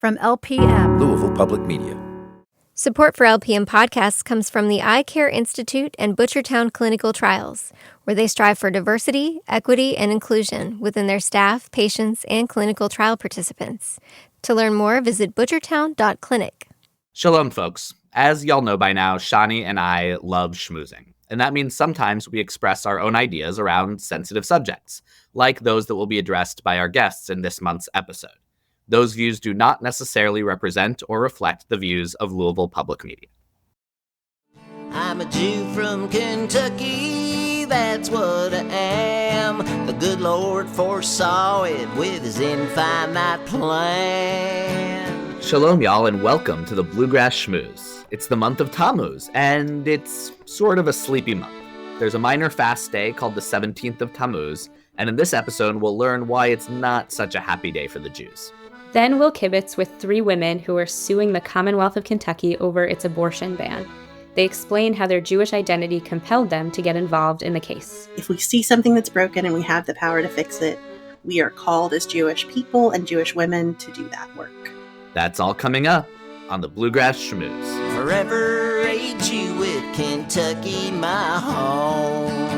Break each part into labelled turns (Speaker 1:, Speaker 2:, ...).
Speaker 1: From LPM,
Speaker 2: Louisville Public Media.
Speaker 3: Support for LPM podcasts comes from the Eye Care Institute and Butchertown Clinical Trials, where they strive for diversity, equity, and inclusion within their staff, patients, and clinical trial participants. To learn more, visit butchertown.clinic.
Speaker 4: Shalom, folks. As y'all know by now, Shani and I love schmoozing. And that means sometimes we express our own ideas around sensitive subjects, like those that will be addressed by our guests in this month's episode. Those views do not necessarily represent or reflect the views of Louisville Public Media.
Speaker 5: I'm a Jew from Kentucky, that's what I am. The good Lord foresaw it with his infinite plan.
Speaker 4: Shalom, y'all, and welcome to the Bluegrass Schmooze. It's the month of Tamuz, and it's sort of a sleepy month. There's a minor fast day called the 17th of Tamuz, and in this episode, we'll learn why it's not such a happy day for the Jews.
Speaker 6: Then we'll kibitz with 3 women who are suing the Commonwealth of Kentucky over its abortion ban. They explain how their Jewish identity compelled them to get involved in the case.
Speaker 7: If we see something that's broken and we have the power to fix it, we are called as Jewish people and Jewish women to do that work.
Speaker 4: That's all coming up on the Bluegrass Schmooze.
Speaker 5: Forever a Jew with Kentucky, my home.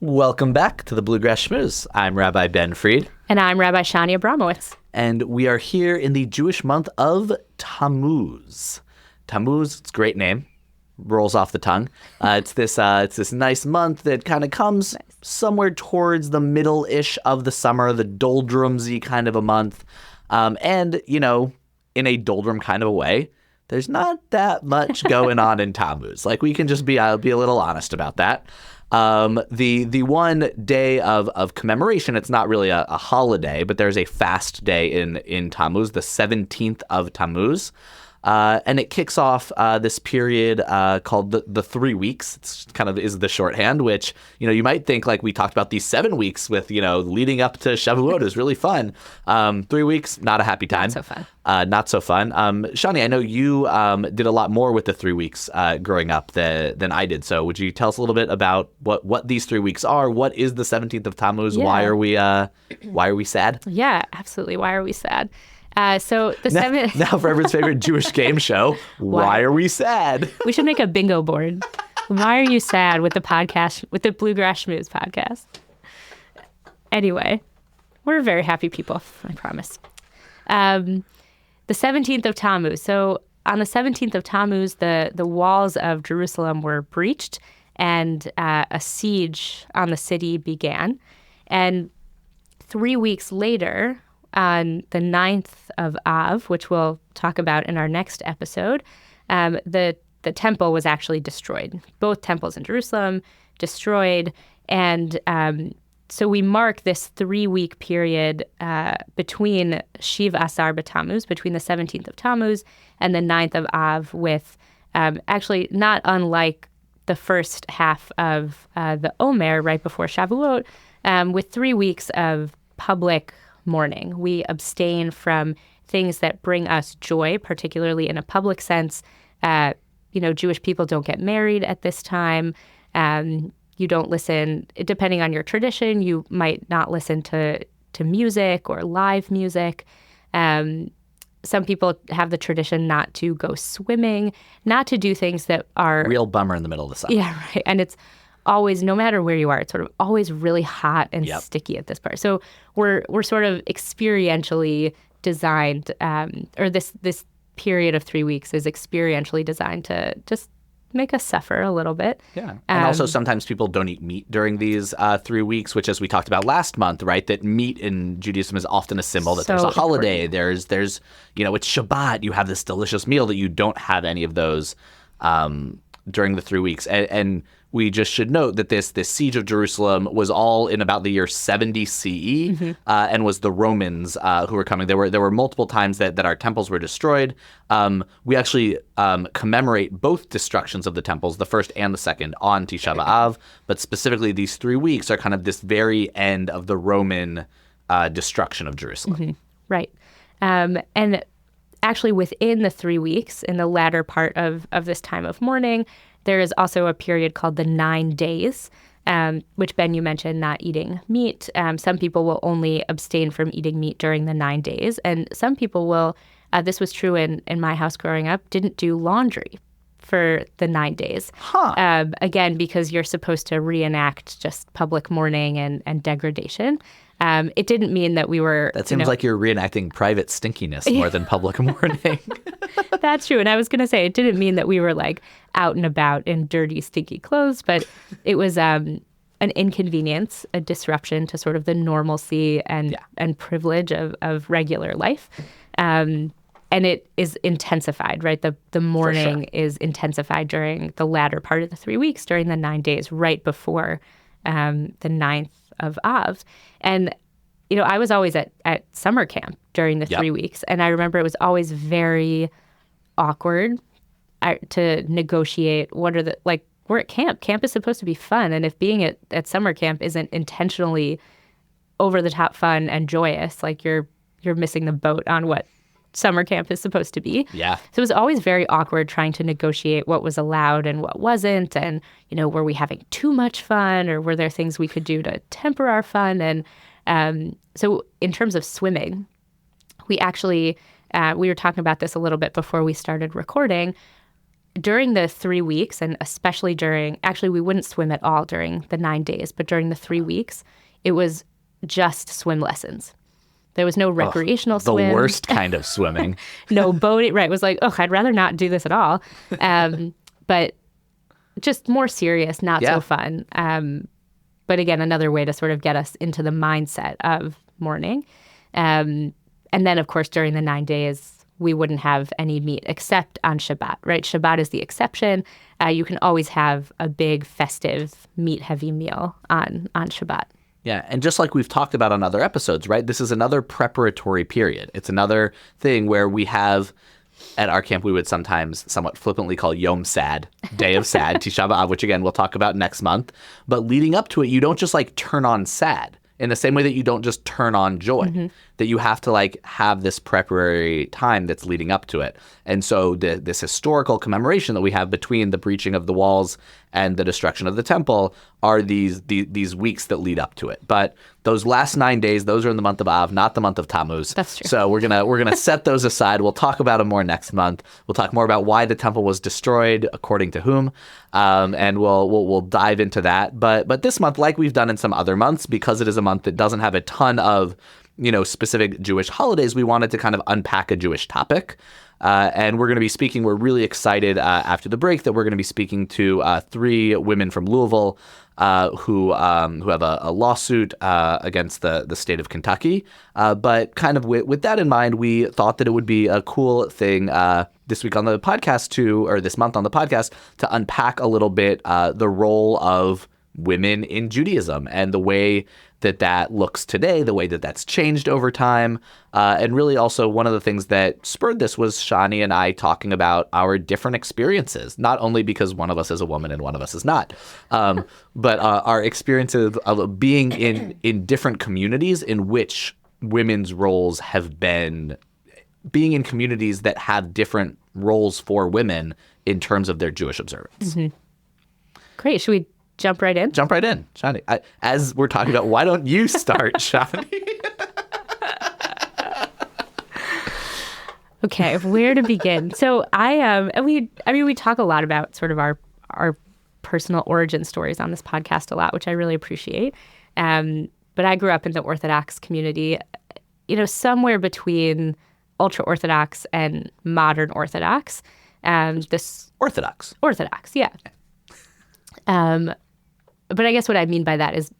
Speaker 4: Welcome back to the Bluegrass Schmooze. I'm Rabbi Ben Fried.
Speaker 6: And I'm Rabbi Shani Abramowitz.
Speaker 4: And we are here in the Jewish month of Tamuz. Tamuz, it's a great name. Rolls off the tongue. It's this nice month that kind of comes somewhere towards the middle-ish of the summer, the doldrumsy kind of a month. And, you know, in a doldrum kind of a way, there's not that much going on in Tamuz. Like, we can just be a little honest about that. The one day of commemoration, it's not really a holiday, but there's a fast day in Tammuz, the 17th of Tammuz. And it kicks off this period called the 3 weeks. It's kind of is the shorthand, which, you know, you might think like we talked about these 7 weeks with, you know, leading up to Shavuot is really fun. 3 weeks, not a happy time.
Speaker 6: Not so fun.
Speaker 4: Not so fun. Shani, I know you did a lot more with the 3 weeks growing up than I did. So would you tell us a little bit about what these 3 weeks are? What is the 17th of Tammuz?
Speaker 6: Yeah.
Speaker 4: Why are we sad?
Speaker 6: Yeah, absolutely. Why are we sad? So the
Speaker 4: Now for everyone's favorite Jewish game show, Why Are We Sad?
Speaker 6: We should make a bingo board. Why are you sad with the podcast, with the Bluegrass Schmooze podcast? Anyway, we're very happy people, I promise. The 17th of Tammuz. So on the 17th of Tammuz, the walls of Jerusalem were breached and a siege on the city began. And 3 weeks later, on the 9th of Av, which we'll talk about in our next episode, the temple was actually destroyed. Both temples in Jerusalem destroyed. And so we mark this 3-week period between Shiv Asar B'Tammuz, between the 17th of Tammuz and the 9th of Av, with actually not unlike the first half of the Omer right before Shavuot, with 3 weeks of public mourning. We abstain from things that bring us joy, particularly in a public sense. Jewish people don't get married at this time. You don't listen, depending on your tradition, you might not listen to music or live music. Some people have the tradition not to go swimming, not to do things that are...
Speaker 4: Real bummer in the middle of the summer.
Speaker 6: Yeah, right. And it's always, no matter where you are, it's sort of always really hot and sticky at this part. So we're sort of experientially designed, or this period of 3 weeks is experientially designed to just make us suffer a little bit.
Speaker 4: Yeah. And also sometimes people don't eat meat during these 3 weeks, which, as we talked about last month, right, that meat in Judaism is often a symbol that there's a holiday, there's it's Shabbat, you have this delicious meal that you don't have any of those during the 3 weeks. And we just should note that this siege of Jerusalem was all in about the year 70 CE, and was the Romans who were coming. There were multiple times that our temples were destroyed. We actually commemorate both destructions of the temples, the first and the second, on Tisha B'Av. But specifically, these 3 weeks are kind of this very end of the Roman destruction of Jerusalem.
Speaker 6: Mm-hmm. Right. And actually within the 3 weeks, in the latter part of this time of mourning, there is also a period called the 9 days, which, Ben, you mentioned not eating meat. Some people will only abstain from eating meat during the 9 days. And some people will, this was true in my house growing up, didn't do laundry for the 9 days. Again, because you're supposed to reenact just public mourning and degradation. It didn't mean that we were...
Speaker 4: That seems like you're reenacting private stinkiness more than public mourning.
Speaker 6: That's true. And I was going to say, it didn't mean that we were like out and about in dirty, stinky clothes, but it was an inconvenience, a disruption to sort of the normalcy and privilege of regular life. And it is intensified, right? The mourning is intensified during the latter part of the 3 weeks, during the 9 days, right before the 9th of Av. And, you know, I was always at summer camp during the 3 weeks. And I remember it was always very awkward to negotiate we're at camp. Camp is supposed to be fun. And if being at summer camp isn't intentionally over the top fun and joyous, like you're missing the boat on what summer camp is supposed to be.
Speaker 4: Yeah.
Speaker 6: So it was always very awkward trying to negotiate what was allowed and what wasn't. And, you know, were we having too much fun, or were there things we could do to temper our fun? And so in terms of swimming, we actually, we were talking about this a little bit before we started recording. During the 3 weeks, and especially actually we wouldn't swim at all during the 9 days, but during the 3 weeks, it was just swim lessons. There was no recreational swim.
Speaker 4: The worst kind of swimming.
Speaker 6: No boating. Right. It was like, I'd rather not do this at all. But just more serious, not so fun. But again, another way to sort of get us into the mindset of mourning. And then, of course, during the 9 days, we wouldn't have any meat except on Shabbat, right? Shabbat is the exception. You can always have a big, festive, meat-heavy meal on Shabbat.
Speaker 4: Yeah, and just like we've talked about on other episodes, right? This is another preparatory period. It's another thing where we have, at our camp, we would sometimes somewhat flippantly call Yom Sad, Day of Sad, Tisha B'Av, which again, we'll talk about next month. But leading up to it, you don't just like turn on sad in the same way that you don't just turn on joy, that you have to like have this preparatory time that's leading up to it. And so this historical commemoration that we have between the breaching of the walls and the destruction of the temple are these weeks that lead up to it. But those last 9 days, those are in the month of Av, not the month of Tammuz.
Speaker 6: That's true.
Speaker 4: So we're gonna set those aside. We'll talk about them more next month. We'll talk more about why the temple was destroyed, according to whom, and we'll dive into that. But this month, like we've done in some other months, because it is a month that doesn't have a ton of specific Jewish holidays, we wanted to kind of unpack a Jewish topic. And we're going to be speaking, we're really excited after the break that we're going to be speaking to 3 women from Louisville who have a lawsuit against the state of Kentucky. But kind of with that in mind, we thought that it would be a cool thing this week on the podcast or this month on the podcast, to unpack a little bit the role of women in Judaism and the way that looks today, the way that that's changed over time. And really also one of the things that spurred this was Shani and I talking about our different experiences, not only because one of us is a woman and one of us is not, but our experiences of being in different communities in which women's roles have been, being in communities that have different roles for women in terms of their Jewish observance.
Speaker 6: Mm-hmm. Great. Should we jump right in?
Speaker 4: Jump right in, Shani. As we're talking about, why don't you start, Shani?
Speaker 6: Okay, where to begin? So we talk a lot about sort of our personal origin stories on this podcast a lot, which I really appreciate. But I grew up in the Orthodox community, somewhere between ultra-Orthodox and modern Orthodox. Orthodox, yeah. But I guess what I mean by that is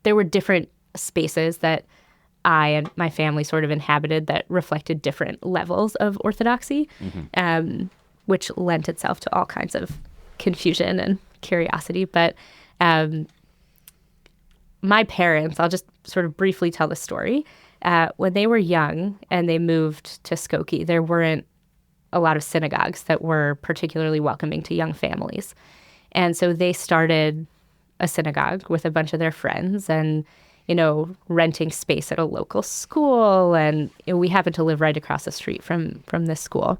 Speaker 6: there were different spaces that I and my family sort of inhabited that reflected different levels of orthodoxy, which lent itself to all kinds of confusion and curiosity. But my parents, I'll just sort of briefly tell the story. When they were young and they moved to Skokie, there weren't a lot of synagogues that were particularly welcoming to young families. And so they started a synagogue with a bunch of their friends and, renting space at a local school. And we happened to live right across the street from this school.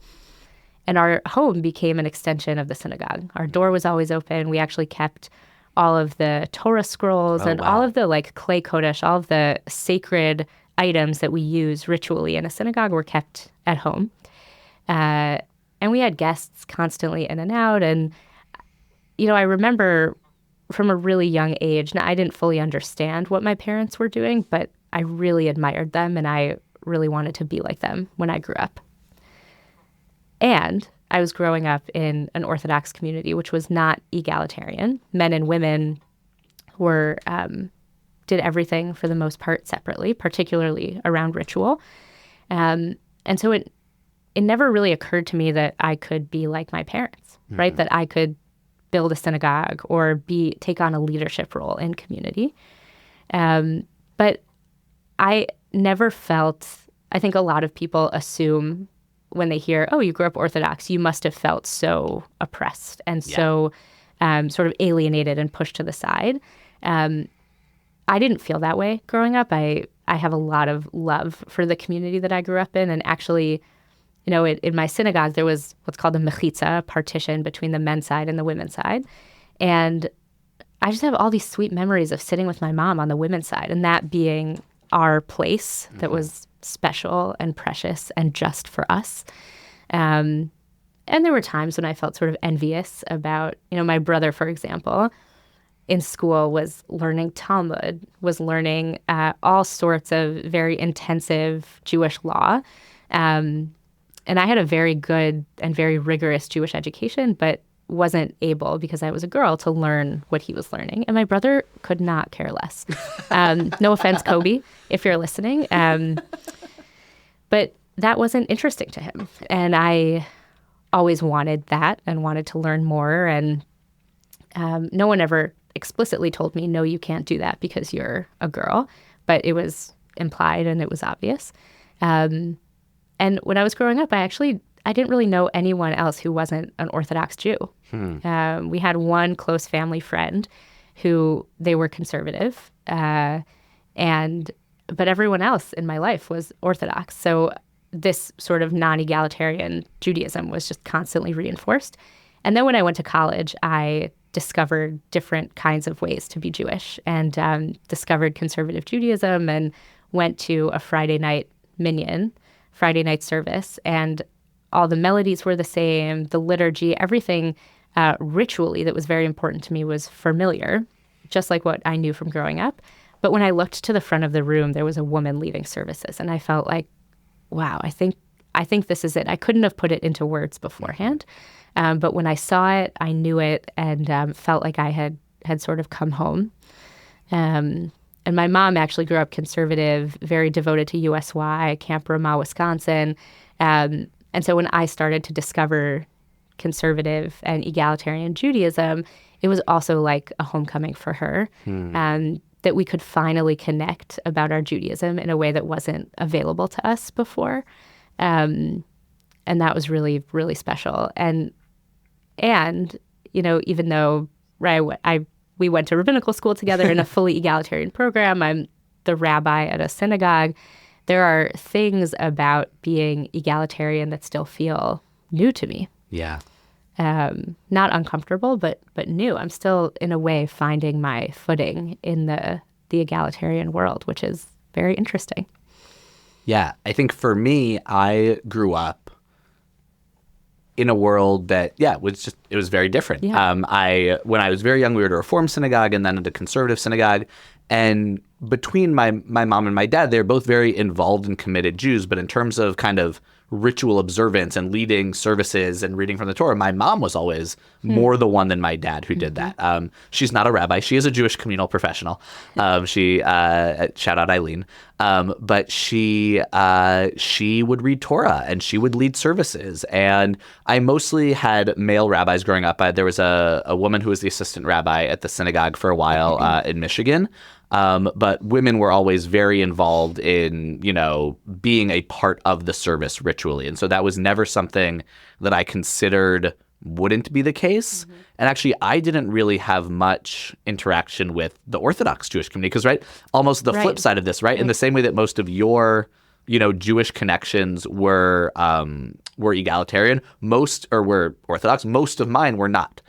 Speaker 6: And our home became an extension of the synagogue. Our door was always open. We actually kept all of the Torah scrolls and all of the like Klei Kodesh, all of the sacred items that we use ritually in a synagogue were kept at home. And we had guests constantly in and out. And, I remember from a really young age, now I didn't fully understand what my parents were doing, but I really admired them and I really wanted to be like them when I grew up. And I was growing up in an Orthodox community, which was not egalitarian. Men and women were did everything for the most part separately, particularly around ritual. And so it never really occurred to me that I could be like my parents, right? That I could build a synagogue or take on a leadership role in community. But I never felt, I think a lot of people assume when they hear, oh, you grew up Orthodox, you must have felt so oppressed and so sort of alienated and pushed to the side. I didn't feel that way growing up. I have a lot of love for the community that I grew up in. And actually, in my synagogue, there was what's called a mechitza, a partition between the men's side and the women's side. And I just have all these sweet memories of sitting with my mom on the women's side and that being our place that was special and precious and just for us. And there were times when I felt sort of envious about, my brother, for example, in school was learning Talmud, was learning all sorts of very intensive Jewish law. And I had a very good and very rigorous Jewish education, but wasn't able, because I was a girl, to learn what he was learning. And my brother could not care less. No offense, Kobe, if you're listening. But that wasn't interesting to him. And I always wanted that and wanted to learn more. And no one ever explicitly told me, no, you can't do that because you're a girl. But it was implied and it was obvious. And when I was growing up, I didn't really know anyone else who wasn't an Orthodox Jew. We had one close family friend who they were conservative, but everyone else in my life was Orthodox. So this sort of non-egalitarian Judaism was just constantly reinforced. And then when I went to college, I discovered different kinds of ways to be Jewish and discovered conservative Judaism and went to a Friday night minyan, Friday night service, and all the melodies were the same, the liturgy, everything ritually that was very important to me was familiar, just like what I knew from growing up. But when I looked to the front of the room, there was a woman leading services, and I felt like, wow, I think this is it. I couldn't have put it into words beforehand, but when I saw it, I knew it, and felt like I had sort of come home. And my mom actually grew up conservative, very devoted to USY, Camp Ramah, Wisconsin. And so when I started to discover conservative and egalitarian Judaism, it was also like a homecoming for her, that we could finally connect about our Judaism in a way that wasn't available to us before. And that was really, really special. And even though we went to rabbinical school together in a fully egalitarian program, I'm the rabbi at a synagogue, there are things about being egalitarian that still feel new to me.
Speaker 4: Yeah.
Speaker 6: Not uncomfortable, but new. I'm still, in a way, finding my footing in the egalitarian world, which is very interesting.
Speaker 4: Yeah. I think for me, I grew up in a world that, it was very different.
Speaker 6: Yeah.
Speaker 4: When I was very young, we were at a Reform synagogue and then at a conservative synagogue. And between my mom and my dad, they're both very involved and committed Jews. But in terms of kind of ritual observance and leading services and reading from the Torah, my mom was always more the one than my dad who did that. She's not a rabbi. She is a Jewish communal professional. She shout out Eileen. But she would read Torah and she would lead services. And I mostly had male rabbis growing up. There was a woman who was the assistant rabbi at the synagogue for a while in Michigan. But women were always very involved in, being a part of the service ritually. And so that was never something that I considered wouldn't be the case. Mm-hmm. And actually, I didn't really have much interaction with the Orthodox Jewish community because, almost the flip side of this, in the same way that most of your Jewish connections were egalitarian. Were Orthodox. Most of mine were not.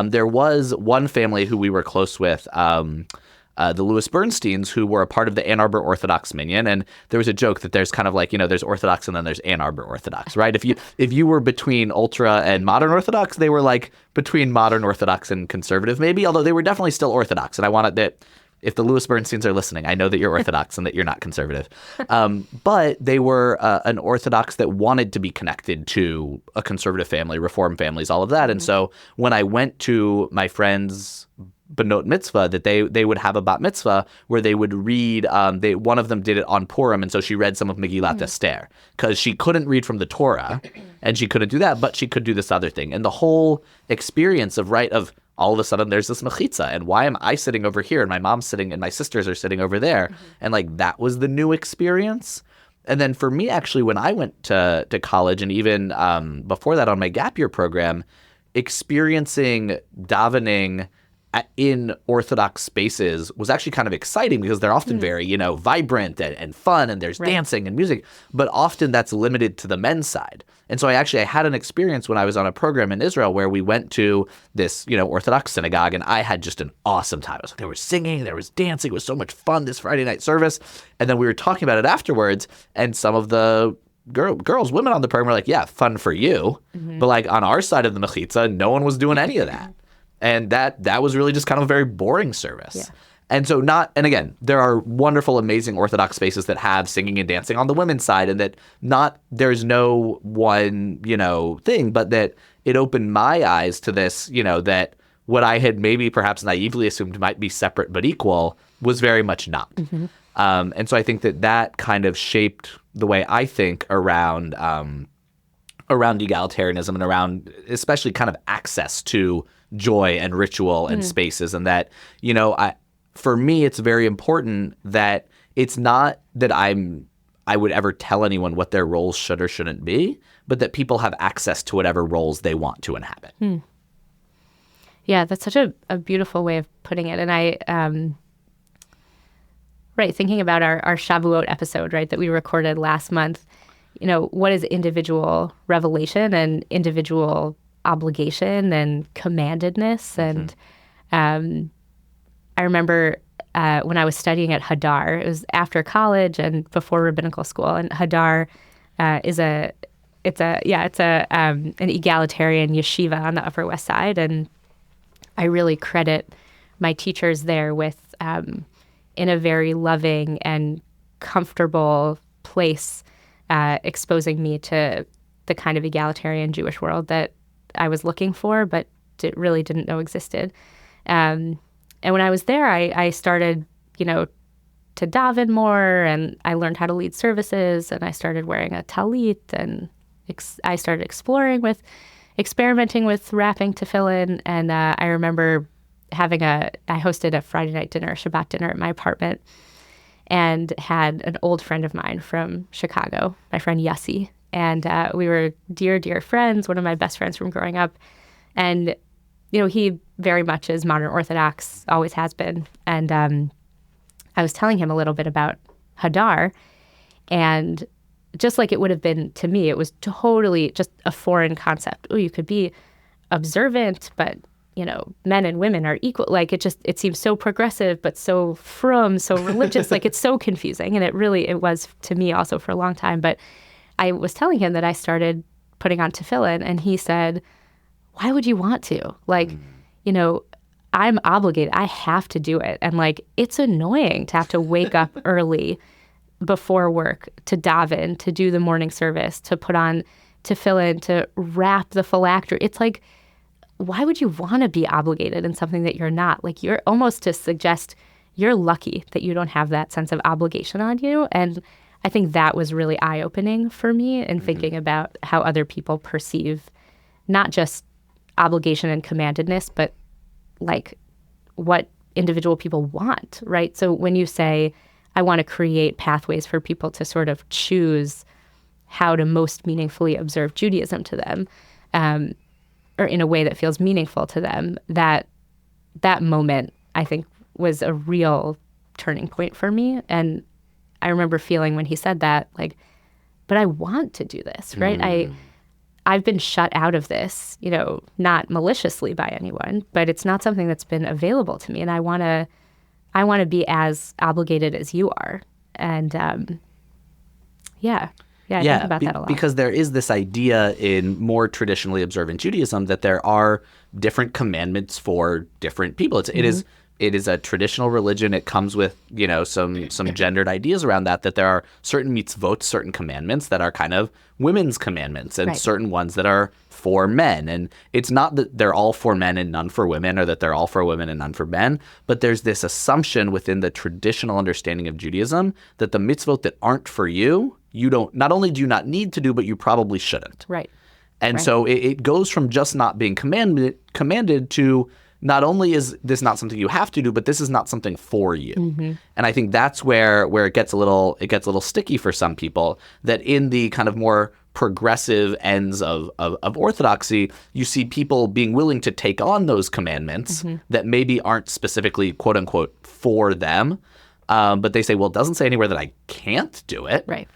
Speaker 4: There was one family who we were close with, the Louis Bernsteins, who were a part of the Ann Arbor Orthodox Minyan, and there was a joke that there's kind of like, there's Orthodox and then there's Ann Arbor Orthodox, right? If you were between ultra and modern Orthodox, they were like between modern Orthodox and conservative, maybe, although they were definitely still Orthodox. And I wanted that. If the Louis Bernsteins are listening, I know that you're Orthodox and that you're not conservative. But they were an Orthodox that wanted to be connected to a conservative family, Reform families, all of that. And so when I went to my friend's Benot mitzvah, that they would have a bat mitzvah where they would read, one of them did it on Purim, and so she read some of Megillat Esther, because she couldn't read from the Torah, and she couldn't do that, but she could do this other thing. And the whole experience of all of a sudden there's this mechitza, and why am I sitting over here and my mom's sitting and my sisters are sitting over there? And that was the new experience. And then for me, actually, when I went to college, and even before that on my gap year program, experiencing davening in Orthodox spaces was actually kind of exciting, because they're often very, vibrant and fun, and there's dancing and music, but often that's limited to the men's side. And so I had an experience when I was on a program in Israel where we went to this, Orthodox synagogue, and I had just an awesome time. There was singing, there was dancing, it was so much fun, this Friday night service. And then we were talking about it afterwards, and some of the women on the program were like, yeah, fun for you. But on our side of the mechitza, no one was doing any of that. And that was really just kind of a very boring service. Yeah. And so and again, there are wonderful, amazing Orthodox spaces that have singing and dancing on the women's side, and that there's no one, thing, but that it opened my eyes to this, that what I had maybe perhaps naively assumed might be separate but equal was very much not. And so I think that kind of shaped the way I think around egalitarianism, and around especially kind of access to joy and ritual and spaces. And that, for me, it's very important that it's not that I would ever tell anyone what their roles should or shouldn't be, but that people have access to whatever roles they want to inhabit.
Speaker 6: Yeah, that's such a beautiful way of putting it. And I, thinking about our Shavuot episode, that we recorded last month, what is individual revelation and individual obligation and commandedness. And I remember when I was studying at Hadar, it was after college and before rabbinical school, and Hadar is an egalitarian yeshiva on the Upper West Side, and I really credit my teachers there with, in a very loving and comfortable place, exposing me to the kind of egalitarian Jewish world that I was looking for, but really didn't know existed. And when I was there, I started, to daven more, and I learned how to lead services, and I started wearing a talit, and I started experimenting with wrapping tefillin. And I remember I hosted a Friday night dinner, Shabbat dinner at my apartment, and had an old friend of mine from Chicago, my friend Yossi. And we were dear, dear friends, one of my best friends from growing up. And, he very much is modern Orthodox, always has been. And I was telling him a little bit about Hadar. And just like it would have been to me, it was totally just a foreign concept. Oh, you could be observant, but, men and women are equal. It seems so progressive, but so frum, so religious. It's so confusing. And it was to me also for a long time. But I was telling him that I started putting on tefillin, and he said, why would you want to? I'm obligated. I have to do it. And it's annoying to have to wake up early before work to daven, to do the morning service, to put on tefillin, to wrap the phylactery. It's why would you want to be obligated in something that you're not? You're almost to suggest you're lucky that you don't have that sense of obligation on you. And I think that was really eye-opening for me in thinking about how other people perceive not just obligation and commandedness, but what individual people want, right? So when you say, I want to create pathways for people to sort of choose how to most meaningfully observe Judaism to them, or in a way that feels meaningful to them, that moment, I think, was a real turning point for me. And I remember feeling when he said that, but I want to do this, right? I've been shut out of this, not maliciously by anyone, but it's not something that's been available to me. And I want to be as obligated as you are. And I think about that a lot.
Speaker 4: Because there is this idea in more traditionally observant Judaism that there are different commandments for different people. It is a traditional religion. It comes with, some gendered ideas around that there are certain mitzvot, certain commandments that are kind of women's commandments and certain ones that are for men. And it's not that they're all for men and none for women, or that they're all for women and none for men, but there's this assumption within the traditional understanding of Judaism that the mitzvot that aren't for you, not only do you not need to do, but you probably shouldn't.
Speaker 6: Right.
Speaker 4: And so it goes from just not being commanded to not only is this not something you have to do, but this is not something for you. And I think that's where it gets a little sticky for some people, that in the kind of more progressive ends of orthodoxy, you see people being willing to take on those commandments that maybe aren't specifically, quote unquote, for them. But they say, well, it doesn't say anywhere that I can't do it.
Speaker 6: Right.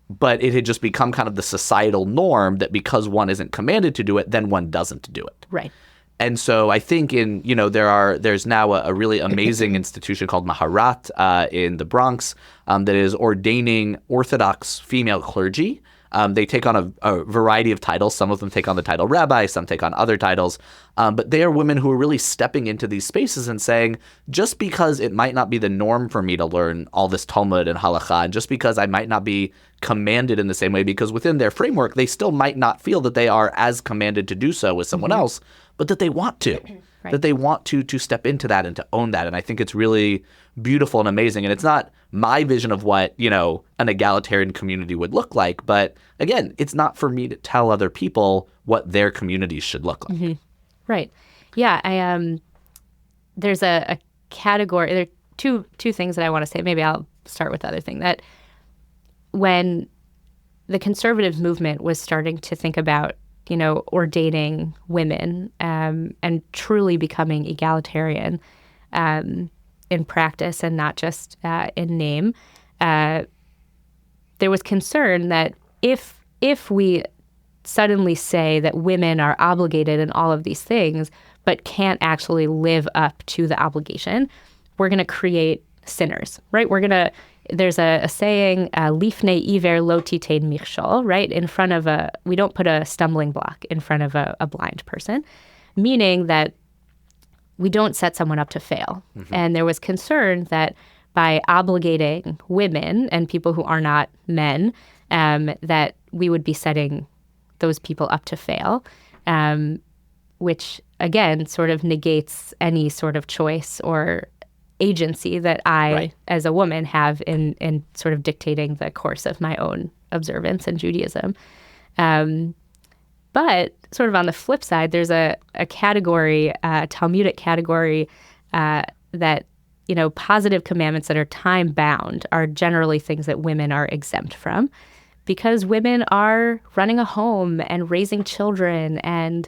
Speaker 4: But it had just become kind of the societal norm that because one isn't commanded to do it, then one doesn't do it.
Speaker 6: Right.
Speaker 4: And so I think there's now a really amazing institution called Maharat in the Bronx that is ordaining Orthodox female clergy. They take on a variety of titles. Some of them take on the title rabbi, some take on other titles. But they are women who are really stepping into these spaces and saying, just because it might not be the norm for me to learn all this Talmud and halakha, and just because I might not be commanded in the same way, because within their framework, they still might not feel that they are as commanded to do so as someone else, but that they want to, that they want to step into that and to own that. And I think it's really beautiful and amazing. And it's not my vision of what, an egalitarian community would look like. But again, it's not for me to tell other people what their communities should look like.
Speaker 6: Right. Yeah. There's a category, there are two things that I want to say. Maybe I'll start with the other thing, that when the conservative movement was starting to think about ordaining women and truly becoming egalitarian in practice and not just in name, there was concern that if we suddenly say that women are obligated in all of these things but can't actually live up to the obligation, we're going to create sinners, right? There's a saying, lifnei iver lo titein michshol, right? We don't put a stumbling block in front of a blind person, meaning that we don't set someone up to fail. And there was concern that by obligating women and people who are not men, that we would be setting those people up to fail, which again sort of negates any sort of choice or agency that I, as a woman, have in sort of dictating the course of my own observance in Judaism. But sort of on the flip side, there's a category, a Talmudic category, that, positive commandments that are time-bound are generally things that women are exempt from, because women are running a home and raising children and,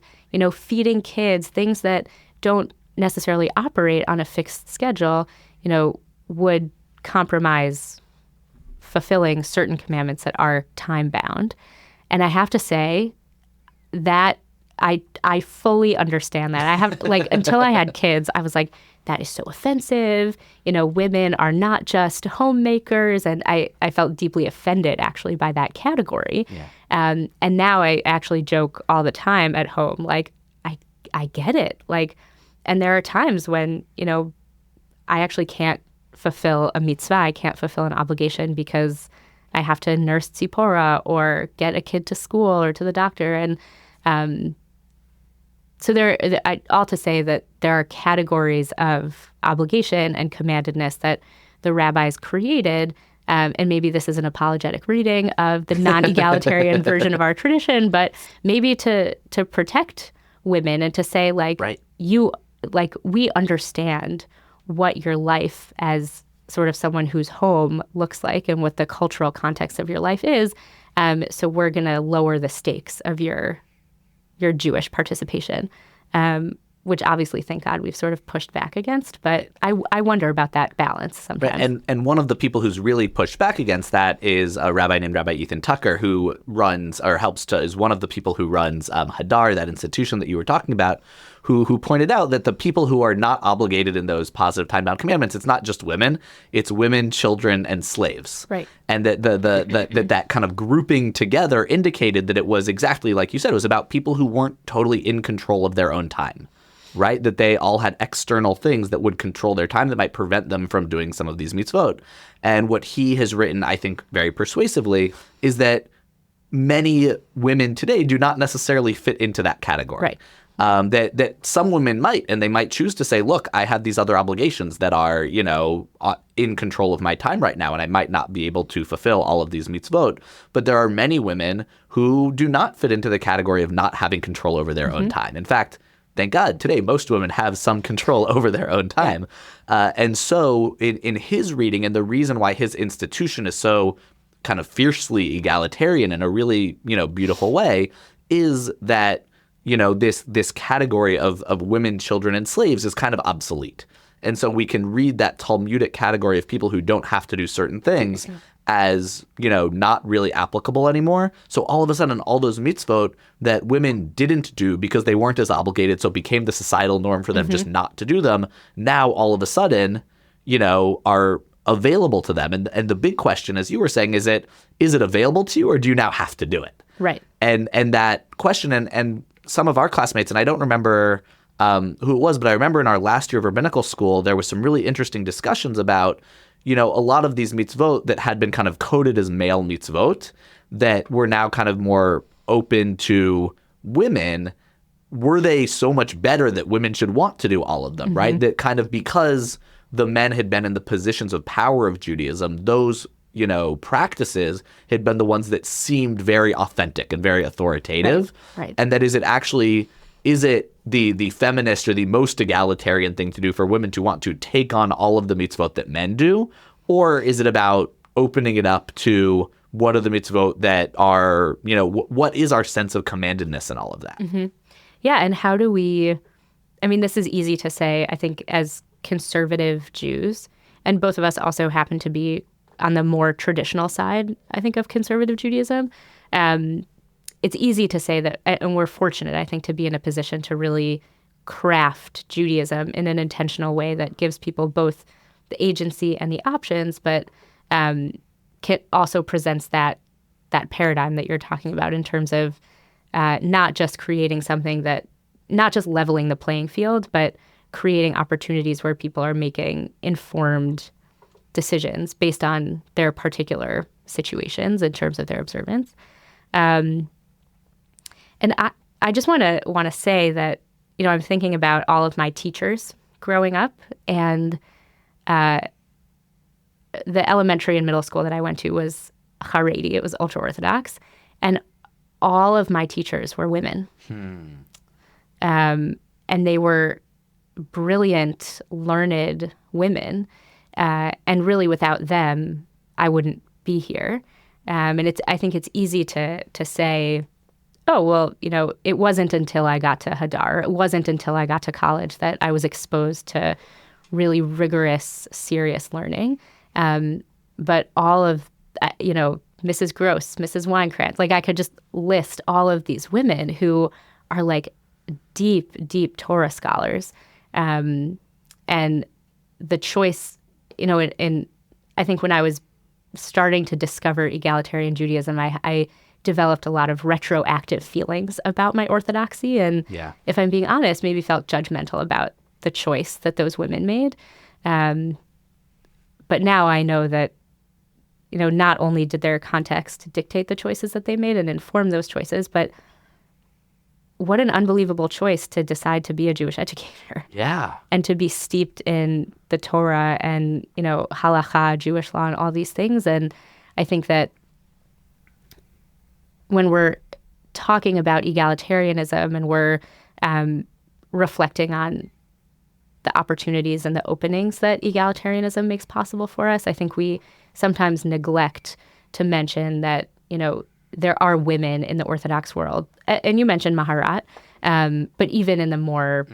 Speaker 6: feeding kids, things that don't necessarily operate on a fixed schedule, would compromise fulfilling certain commandments that are time-bound. And I have to say that I fully understand that. I have, until I had kids, I was like, that is so offensive. Women are not just homemakers. And I felt deeply offended, actually, by that category.
Speaker 4: Yeah.
Speaker 6: And now I actually joke all the time at home, I get it. And there are times when, I actually can't fulfill a mitzvah. I can't fulfill an obligation because I have to nurse Tzipora or get a kid to school or to the doctor. And so all to say that there are categories of obligation and commandedness that the rabbis created. And maybe this is an apologetic reading of the non-egalitarian version of our tradition, but maybe to protect women and to say, we understand what your life as sort of someone whose home looks like and what the cultural context of your life is. So we're going to lower the stakes of your Jewish participation. which obviously, thank God, we've sort of pushed back against. But I wonder about that balance sometimes.
Speaker 4: Right. And one of the people who's really pushed back against that is a rabbi named Rabbi Ethan Tucker, who runs or is one of the people who runs Hadar, that institution that you were talking about, who pointed out that the people who are not obligated in those positive time-bound commandments, it's not just women, it's women, children, and slaves.
Speaker 6: Right.
Speaker 4: And that that kind of grouping together indicated that it was exactly like you said, it was about people who weren't totally in control of their own time, right? That they all had external things that would control their time that might prevent them from doing some of these mitzvot. And what he has written, I think, very persuasively, is that many women today do not necessarily fit into that category.
Speaker 6: Right.
Speaker 4: That some women might, and they might choose to say, look, I have these other obligations that are, in control of my time right now, and I might not be able to fulfill all of these mitzvot. But there are many women who do not fit into the category of not having control over their own time. In fact, thank God, today most women have some control over their own time. And so in his reading, and the reason why his institution is so kind of fiercely egalitarian in a really, beautiful way, is that this category of women, children, and slaves is kind of obsolete. And so we can read that Talmudic category of people who don't have to do certain things as, not really applicable anymore. So all of a sudden, all those mitzvot that women didn't do because they weren't as obligated, so it became the societal norm for them just not to do them, now all of a sudden, are available to them. And the big question, as you were saying, is it available to you, or do you now have to do it?
Speaker 6: Right.
Speaker 4: And that question, and some of our classmates, and I don't remember who it was, but I remember in our last year of rabbinical school, there was some really interesting discussions about, a lot of these mitzvot that had been kind of coded as male mitzvot that were now kind of more open to women. Were they so much better that women should want to do all of them, right? That kind of because the men had been in the positions of power of Judaism, those practices had been the ones that seemed very authentic and very authoritative.
Speaker 6: Right.
Speaker 4: And that is it the feminist or the most egalitarian thing to do for women to want to take on all of the mitzvot that men do? Or is it about opening it up to what are the mitzvot that are, what is our sense of commandedness and all of that?
Speaker 6: Yeah. And how do we, this is easy to say, I think, as conservative Jews, and both of us also happen to be on the more traditional side, I think, of conservative Judaism. It's easy to say that, and we're fortunate, I think, to be in a position to really craft Judaism in an intentional way that gives people both the agency and the options, but also presents that paradigm that you're talking about in terms of not just creating something that, not just leveling the playing field, but creating opportunities where people are making informed decisions based on their particular situations in terms of their observance. And I just want to say that, I'm thinking about all of my teachers growing up, and the elementary and middle school that I went to was Haredi. It was ultra-Orthodox. And all of my teachers were women. And they were brilliant, learned women. And really, without them, I wouldn't be here. And I think it's easy to say, oh, well, it wasn't until I got to Hadar, it wasn't until I got to college that I was exposed to really serious learning. But all of, Mrs. Gross, Mrs. Weinkrantz, I could just list all of these women who are deep Torah scholars. And the choice, and I think when I was starting to discover egalitarian Judaism, I developed a lot of retroactive feelings about my orthodoxy. And if I'm being honest, maybe felt judgmental about the choice that those women made. But now I know that, not only did their context dictate the choices that they made and inform those choices, but what an unbelievable choice to decide to be a Jewish educator.
Speaker 4: Yeah.
Speaker 6: And to be steeped in the Torah and, halakha, Jewish law, and all these things. And I think that when we're talking about egalitarianism and we're reflecting on the opportunities and the openings that egalitarianism makes possible for us, I think we sometimes neglect to mention that, there are women in the Orthodox world. And you mentioned Maharat, but even in the more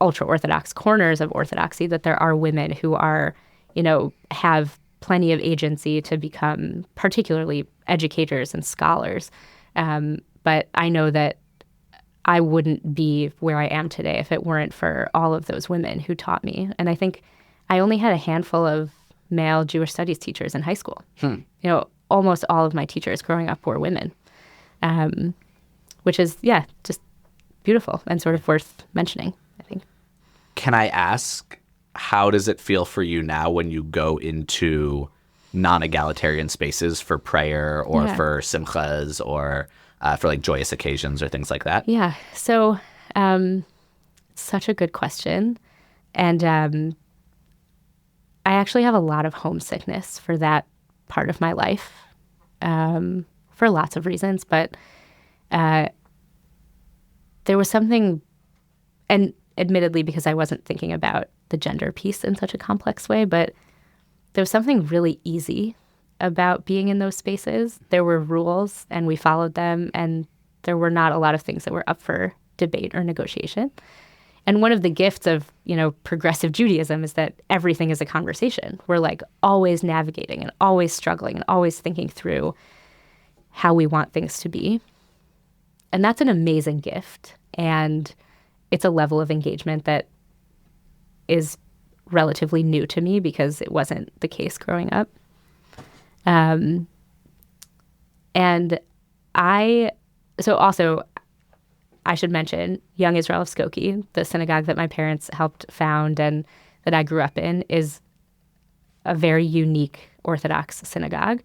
Speaker 6: ultra-Orthodox corners of Orthodoxy, that there are women who are, have plenty of agency to become particularly educators and scholars. But I know that I wouldn't be where I am today if it weren't for all of those women who taught me. And I think I only had a handful of male Jewish studies teachers in high school. Almost all of my teachers growing up were women, which is, just beautiful and sort of worth mentioning, I think.
Speaker 4: Can I ask, how does it feel for you now when you go into non-egalitarian spaces for prayer or for simchas or for like joyous occasions or things like that?
Speaker 6: Yeah. So such a good question. And I actually have a lot of homesickness for that part of my life for lots of reasons. But there was something, and admittedly because I wasn't thinking about the gender piece in such a complex way, but there was something really easy about being in those spaces. There were rules and we followed them, and there were not a lot of things that were up for debate or negotiation. And one of the gifts of, progressive Judaism is that everything is a conversation. We're like always navigating and always struggling and always thinking through how we want things to be. And that's an amazing gift. And it's a level of engagement that is relatively new to me because it wasn't the case growing up. And I should mention, Young Israel of Skokie, the synagogue that my parents helped found and that I grew up in, is a very unique Orthodox synagogue.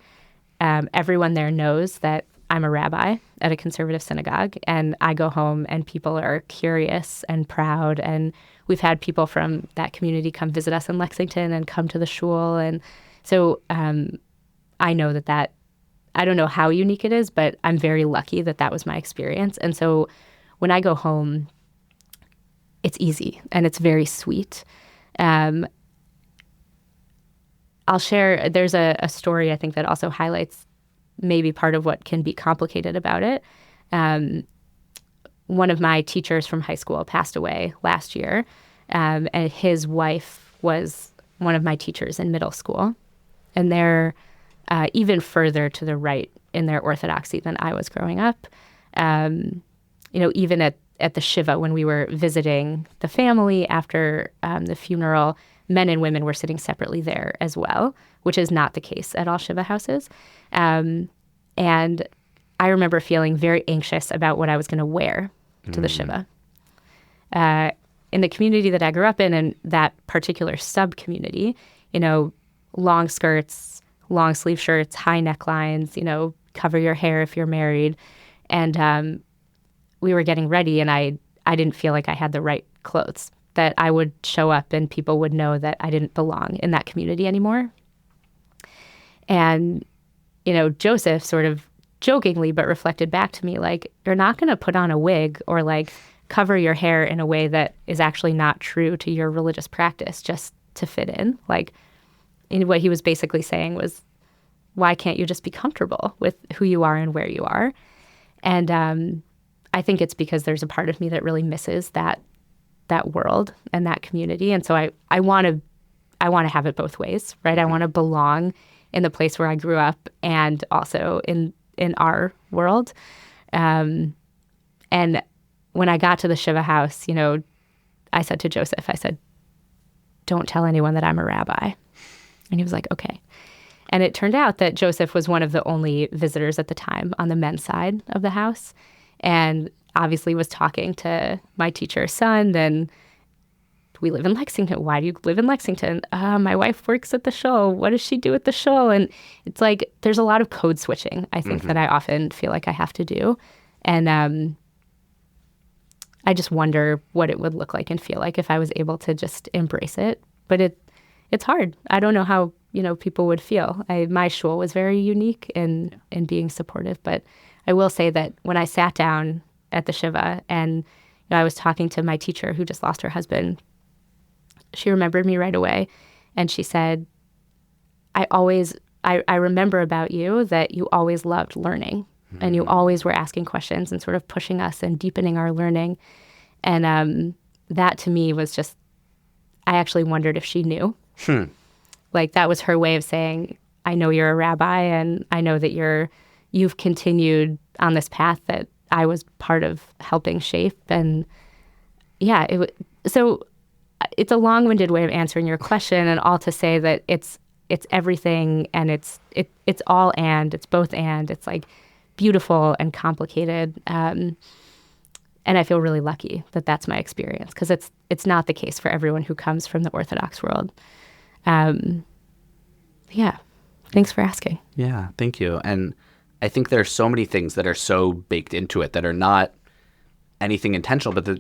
Speaker 6: Everyone there knows that I'm a rabbi at a conservative synagogue, and I go home and people are curious and proud. And we've had people from that community come visit us in Lexington and come to the shul. And so I know that I don't know how unique it is, but I'm very lucky that was my experience. And so when I go home, it's easy and it's very sweet. I'll share, there's a story I think that also highlights maybe part of what can be complicated about it. One of my teachers from high school passed away last year, and his wife was one of my teachers in middle school. And they're even further to the right in their orthodoxy than I was growing up. Even at the Shiva, when we were visiting the family after the funeral, men and women were sitting separately there as well, which is not the case at all Shiva houses. And I remember feeling very anxious about what I was going to wear to the Shiva. In the community that I grew up in, and that particular sub-community, long skirts, long sleeve shirts, high necklines, cover your hair if you're married. And we were getting ready, and I didn't feel like I had the right clothes, that I would show up and people would know that I didn't belong in that community anymore. And, Joseph sort of jokingly but reflected back to me, like, you're not going to put on a wig or like cover your hair in a way that is actually not true to your religious practice just to fit in. Like, what he was basically saying was, why can't you just be comfortable with who you are and where you are? And I think it's because there's a part of me that really misses that world and that community. And so I want to have it both ways, right? I want to belong in the place where I grew up and also in our world. And when I got to the Shiva house, I said to Joseph, don't tell anyone that I'm a rabbi. And he was like, okay. And it turned out that Joseph was one of the only visitors at the time on the men's side of the house, and obviously was talking to my teacher's son. And we live in Lexington. Why do you live in Lexington? My wife works at the shul. What does she do at the shul? And it's like there's a lot of code switching, I think, that I often feel like I have to do. And I just wonder what it would look like and feel like if I was able to just embrace it. But it's hard. I don't know how people would feel. My shul was very unique in being supportive, but I will say that when I sat down at the Shiva and I was talking to my teacher who just lost her husband, she remembered me right away. And she said, I remember about you that you always loved learning and you always were asking questions and sort of pushing us and deepening our learning. And that to me was just, I actually wondered if she knew. Like that was her way of saying, I know you're a rabbi and I know that you've continued on this path that I was part of helping shape. And yeah, so it's a long-winded way of answering your question, and all to say that it's everything, and it's all, and it's both, and it's like beautiful and complicated. And I feel really lucky that that's my experience, because it's not the case for everyone who comes from the Orthodox world. Yeah, thanks for asking.
Speaker 4: Yeah, thank you. And I think there are so many things that are so baked into it that are not anything intentional, but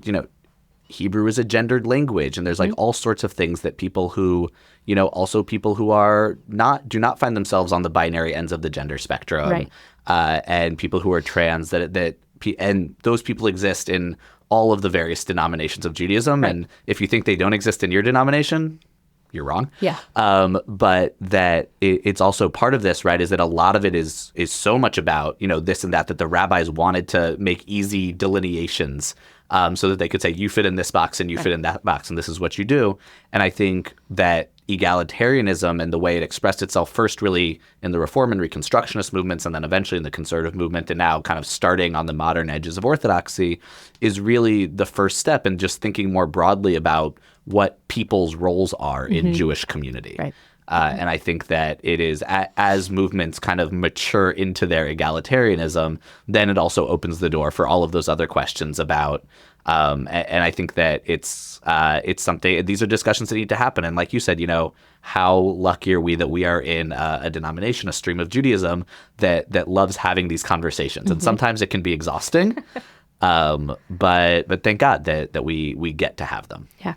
Speaker 4: Hebrew is a gendered language, and there's like all sorts of things that people who, also people who do not find themselves on the binary ends of the gender spectrum,
Speaker 6: Right.
Speaker 4: And people who are trans, and those people exist in all of the various denominations of Judaism. Right. And if you think they don't exist in your denomination, you're wrong.
Speaker 6: Yeah.
Speaker 4: But that it's also part of this, right, is that a lot of it is so much about, this and that the rabbis wanted to make easy delineations so that they could say, you fit in this box and you fit in that box, and this is what you do. And I think that egalitarianism and the way it expressed itself first really in the Reform and Reconstructionist movements, and then eventually in the conservative movement, and now kind of starting on the modern edges of Orthodoxy, is really the first step in just thinking more broadly about what people's roles are in Jewish community.
Speaker 6: Right.
Speaker 4: And I think that it is, as movements kind of mature into their egalitarianism, then it also opens the door for all of those other questions about, and I think that it's something, these are discussions that need to happen. And like you said, how lucky are we that we are in a denomination, a stream of Judaism that loves having these conversations. And sometimes it can be exhausting, but thank God that we get to have them.
Speaker 6: Yeah.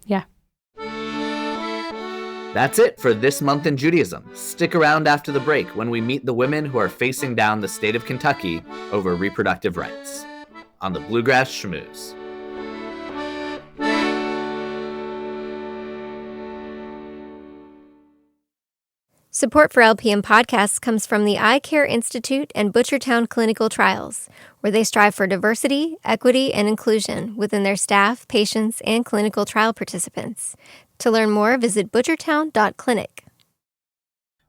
Speaker 6: Yeah.
Speaker 4: That's it for this month in Judaism. Stick around after the break when we meet the women who are facing down the state of Kentucky over reproductive rights on the Bluegrass Schmooze.
Speaker 3: Support for LPM podcasts comes from the Eye Care Institute and Butchertown Clinical Trials, where they strive for diversity, equity, and inclusion within their staff, patients, and clinical trial participants. To learn more, visit butchertown.clinic.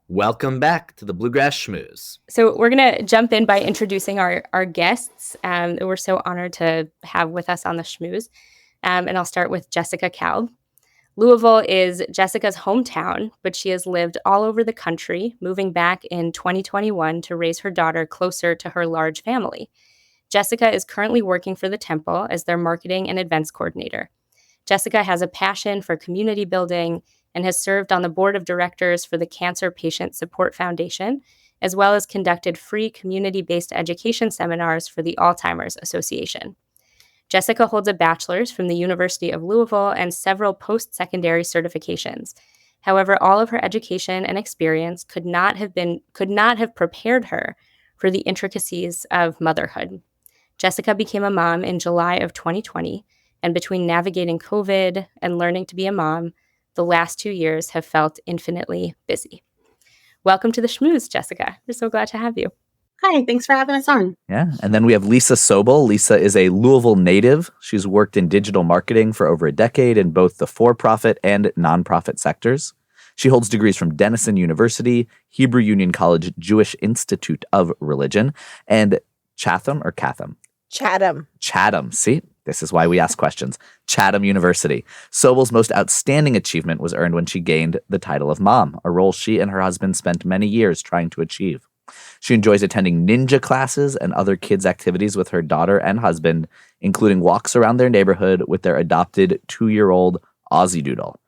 Speaker 4: Welcome back to the Bluegrass Schmooze.
Speaker 6: So we're going to jump in by introducing our guests that we're so honored to have with us on the Schmooze. And I'll start with Jessica Kalb. Louisville is Jessica's hometown, but she has lived all over the country, moving back in 2021 to raise her daughter closer to her large family. Jessica is currently working for the Temple as their marketing and events coordinator. Jessica has a passion for community building and has served on the board of directors for the Cancer Patient Support Foundation, as well as conducted free community-based education seminars for the Alzheimer's Association. Jessica holds a bachelor's from the University of Louisville and several post-secondary certifications. However, all of her education and experience could not have prepared her for the intricacies of motherhood. Jessica became a mom in July of 2020, and between navigating COVID and learning to be a mom, the last 2 years have felt infinitely busy. Welcome to the Schmooze, Jessica. We're so glad to have you.
Speaker 7: Hi, thanks for having us on.
Speaker 1: Yeah. And then we have Lisa Sobel. Lisa is a Louisville native. She's worked in digital marketing for over a decade in both the for-profit and nonprofit sectors. She holds degrees from Denison University, Hebrew Union College Jewish Institute of Religion, and Chatham. See, this is why we ask questions. Chatham University. Sobel's most outstanding achievement was earned when she gained the title of mom, a role she and her husband spent many years trying to achieve. She enjoys attending ninja classes and other kids' activities with her daughter and husband, including walks around their neighborhood with their adopted 2-year-old Aussie Doodle.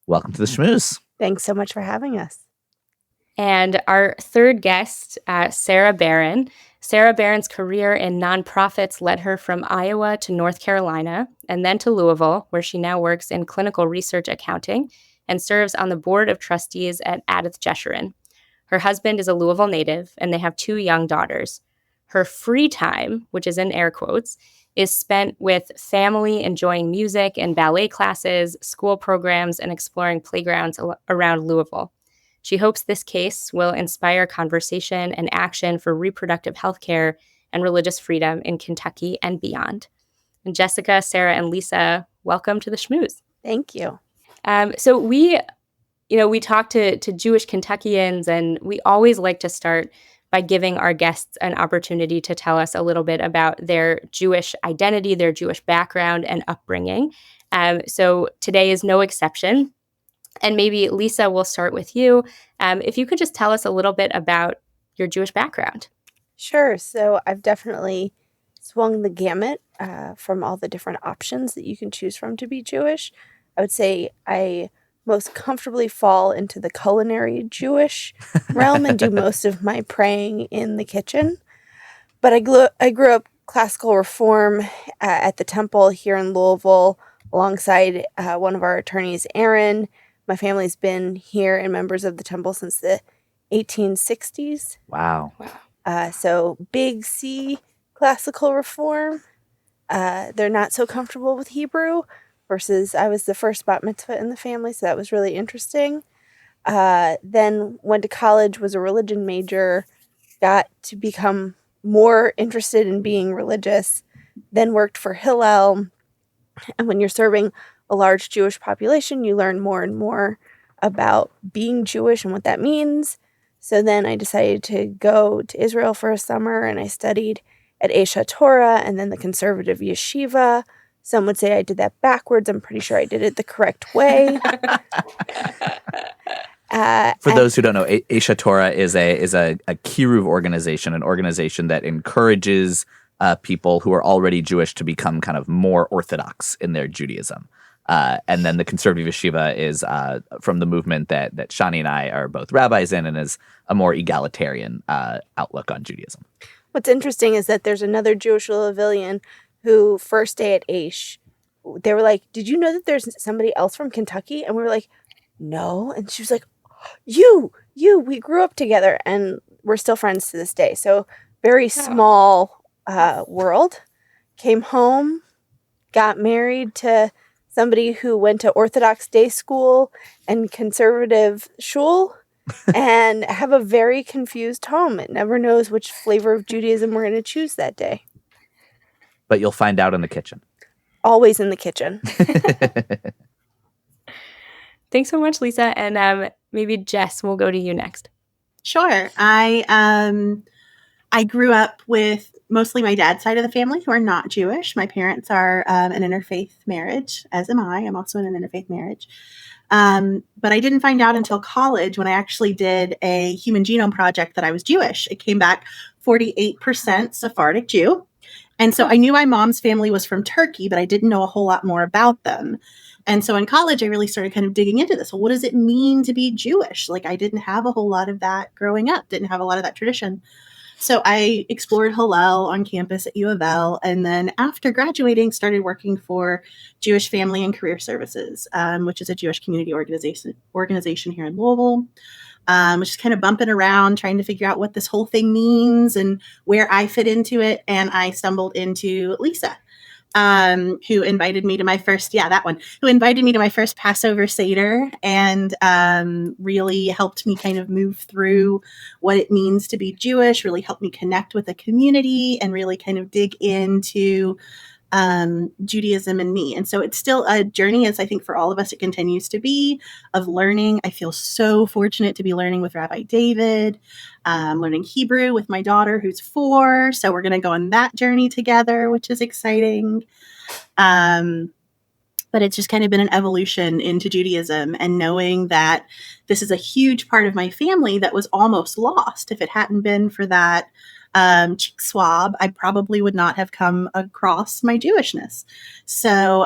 Speaker 1: Welcome to the Schmooze.
Speaker 2: Thanks so much for having us.
Speaker 6: And our third guest, Sarah Barron. Sarah Barron's career in nonprofits led her from Iowa to North Carolina and then to Louisville, where she now works in clinical research accounting and serves on the board of trustees at Adith Jeshurun. Her husband is a Louisville native, and they have 2 young daughters. Her free time, which is in air quotes, is spent with family enjoying music and ballet classes, school programs, and exploring playgrounds around Louisville. She hopes this case will inspire conversation and action for reproductive health care and religious freedom in Kentucky and beyond. And Jessica, Sarah, and Lisa, welcome to the Schmooze.
Speaker 2: Thank you.
Speaker 6: So we talk to Jewish Kentuckians, and we always like to start by giving our guests an opportunity to tell us a little bit about their Jewish identity, their Jewish background and upbringing. So today is no exception. And maybe, Lisa, we'll start with you. If you could just tell us a little bit about your Jewish background.
Speaker 2: Sure. So I've definitely swung the gamut from all the different options that you can choose from to be Jewish. I would say I most comfortably fall into the culinary Jewish realm and do most of my praying in the kitchen. But I grew up classical reform at the temple here in Louisville alongside one of our attorneys, Aaron. My family's been here and members of the temple since the 1860s.
Speaker 1: Wow.
Speaker 2: So big C classical reform. They're not so comfortable with Hebrew, versus I was the first bat mitzvah in the family, so that was really interesting. Then went to college, was a religion major, got to become more interested in being religious, then worked for Hillel. And when you're serving a large Jewish population, you learn more and more about being Jewish and what that means. So then I decided to go to Israel for a summer, and I studied at Esha Torah and then the conservative yeshiva. Some would say I did that backwards. I'm pretty sure I did it the correct way.
Speaker 1: For those who don't know, Esha Torah is a kiruv organization, an organization that encourages people who are already Jewish to become kind of more orthodox in their Judaism. And then the conservative yeshiva is from the movement that Shani and I are both rabbis in, and is a more egalitarian outlook on Judaism.
Speaker 2: What's interesting is that there's another Jewish Louisvillian who first day at Aish, they were like, "Did you know that there's somebody else from Kentucky?" And we were like, "No." And she was like, you, we grew up together and we're still friends to this day. So very small world. Came home, got married to somebody who went to Orthodox day school and conservative shul, and have a very confused home. It never knows which flavor of Judaism we're going to choose that day.
Speaker 1: But you'll find out in the kitchen.
Speaker 2: Always in the kitchen.
Speaker 6: Thanks so much, Lisa. And maybe Jess, we'll go to you next.
Speaker 7: Sure. I grew up with mostly my dad's side of the family who are not Jewish. My parents are an interfaith marriage, as am I. I'm also in an interfaith marriage. But I didn't find out until college when I actually did a human genome project that I was Jewish. It came back 48% Sephardic Jew. And so I knew my mom's family was from Turkey, but I didn't know a whole lot more about them. And so in college, I really started kind of digging into this. Well, what does it mean to be Jewish? Like, I didn't have a whole lot of that growing up, didn't have a lot of that tradition. So I explored Hillel on campus at U of L. And then after graduating, started working for Jewish Family and Career Services, which is a Jewish community organization here in Louisville. Was just kind of bumping around, trying to figure out what this whole thing means and where I fit into it. And I stumbled into Lisa, who invited me to my first, who invited me to my first Passover Seder, and really helped me kind of move through what it means to be Jewish, really helped me connect with the community and really kind of dig into Judaism and me. And so it's still a journey, as I think for all of us, it continues to be, of learning. I feel so fortunate to be learning with Rabbi David, learning Hebrew with my daughter who's 4. So we're going to go on that journey together, which is exciting. But it's just kind of been an evolution into Judaism, and knowing that this is a huge part of my family that was almost lost. If it hadn't been for that cheek swab, I probably would not have come across my Jewishness. So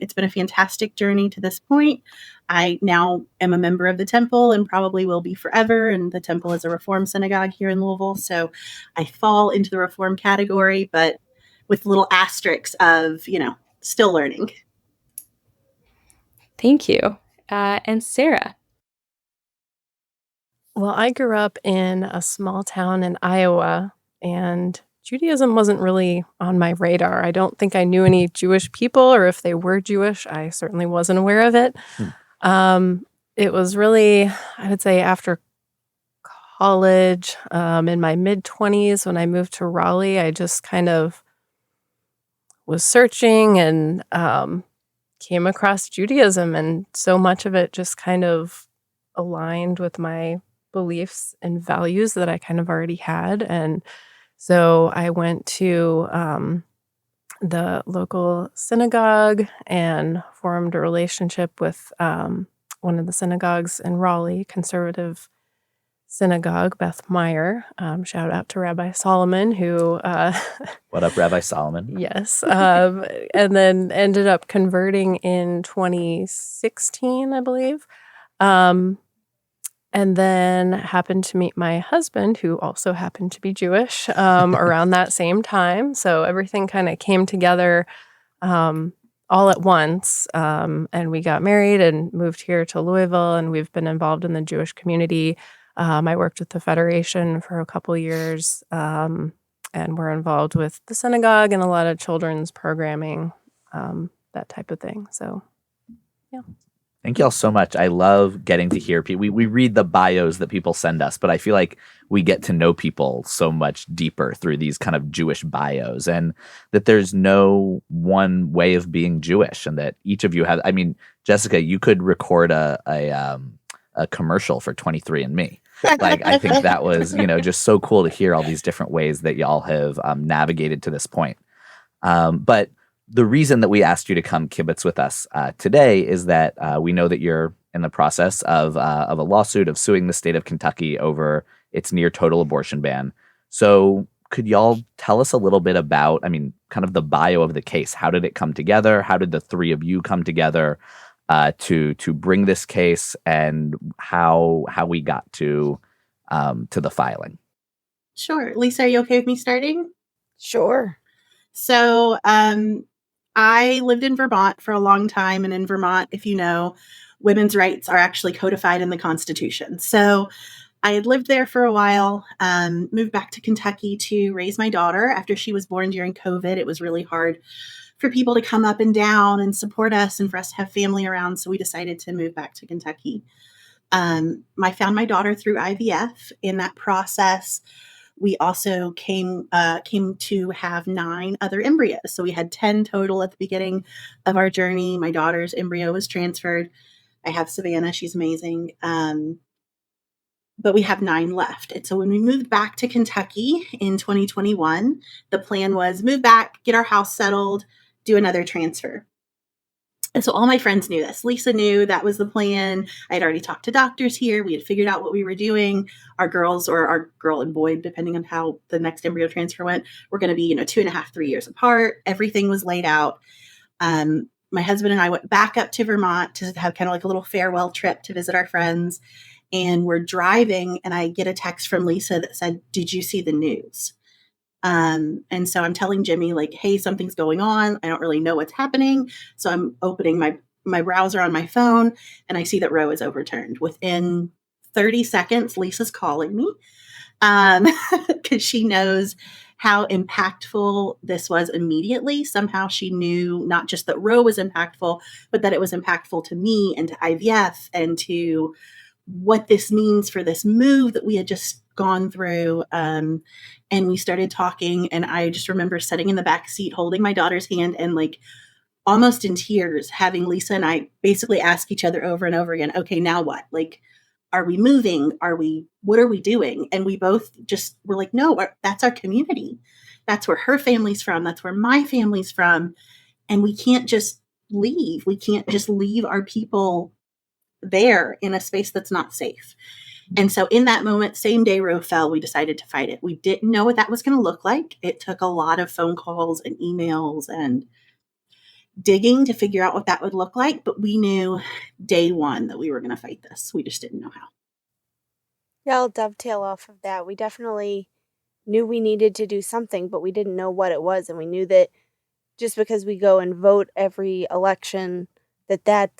Speaker 7: it's been a fantastic journey to this point. I now am a member of the temple and probably will be forever. And the temple is a Reform synagogue here in Louisville. So I fall into the Reform category, but with little asterisks of, still learning.
Speaker 6: Thank you. And Sarah.
Speaker 8: Well, I grew up in a small town in Iowa, and Judaism wasn't really on my radar. I don't think I knew any Jewish people, or if they were Jewish, I certainly wasn't aware of it. It was really, I would say, after college, in my mid-20s, when I moved to Raleigh, I just kind of was searching and came across Judaism, and so much of it just kind of aligned with my beliefs and values that I kind of already had. And so I went to the local synagogue and formed a relationship with one of the synagogues in Raleigh, conservative synagogue, Beth Meyer. Shout out to Rabbi Solomon, who
Speaker 1: What up, Rabbi Solomon?
Speaker 8: yes, and then ended up converting in 2016, I believe. And then happened to meet my husband, who also happened to be Jewish, around that same time. So everything kind of came together all at once. And we got married and moved here to Louisville, and we've been involved in the Jewish community. I worked with the Federation for a couple years, and we're involved with the synagogue and a lot of children's programming, that type of thing. So, yeah.
Speaker 1: Thank you all so much. I love getting to hear people. We read the bios that people send us, but I feel like we get to know people so much deeper through these kind of Jewish bios, and that there's no one way of being Jewish, and that each of you have. I mean, Jessica, you could record a commercial for 23andMe. Like, I think that was, just so cool to hear all these different ways that y'all have navigated to this point. But the reason that we asked you to come kibitz with us today is that we know that you're in the process of a lawsuit of suing the state of Kentucky over its near total abortion ban. So could y'all tell us a little bit about, kind of the bio of the case? How did it come together? How did the three of you come together to bring this case, and how we got to the filing?
Speaker 7: Sure. Lisa, are you okay with me starting?
Speaker 2: Sure.
Speaker 7: So I lived in Vermont for a long time. And in Vermont, if you know, women's rights are actually codified in the Constitution. So I had lived there for a while, moved back to Kentucky to raise my daughter after she was born during COVID. It was really hard for people to come up and down and support us and for us to have family around. So we decided to move back to Kentucky. I found my daughter through IVF. In that process, we also came to have 9 other embryos. So we had 10 total at the beginning of our journey. My daughter's embryo was transferred. I have Savannah. She's amazing. But we have 9 left. And so when we moved back to Kentucky in 2021, the plan was move back, get our house settled, do another transfer. And so all my friends knew this. Lisa knew that was the plan. I had already talked to doctors here. We had figured out what we were doing. Our girls, or our girl and boy, depending on how the next embryo transfer went, were going to be, 2.5, 3 years apart. Everything was laid out. My husband and I went back up to Vermont to have kind of like a little farewell trip to visit our friends. And we're driving, and I get a text from Lisa that said, "Did you see the news?" And so I'm telling Jimmy, like, hey, something's going on. I don't really know what's happening. So I'm opening my browser on my phone, and I see that Roe is overturned. Within 30 seconds, Lisa's calling me because she knows how impactful this was immediately. Somehow she knew not just that Roe was impactful, but that it was impactful to me and to IVF and to what this means for this move that we had just gone through. And we started talking, and I just remember sitting in the back seat, holding my daughter's hand and like almost in tears, having Lisa and I basically ask each other over and over again, okay, now what? Like, are we moving? What are we doing? And we both just were like, no, that's our community. That's where her family's from. That's where my family's from. And we can't just leave. We can't just leave our people there in a space that's not safe. And so in that moment, same day Roe fell, we decided to fight it. We didn't know what that was going to look like. It took a lot of phone calls and emails and digging to figure out what that would look like. But we knew day one that we were going to fight this. We just didn't know how.
Speaker 2: Yeah, I'll dovetail off of that. We definitely knew we needed to do something, but we didn't know what it was. And we knew that just because we go and vote every election, that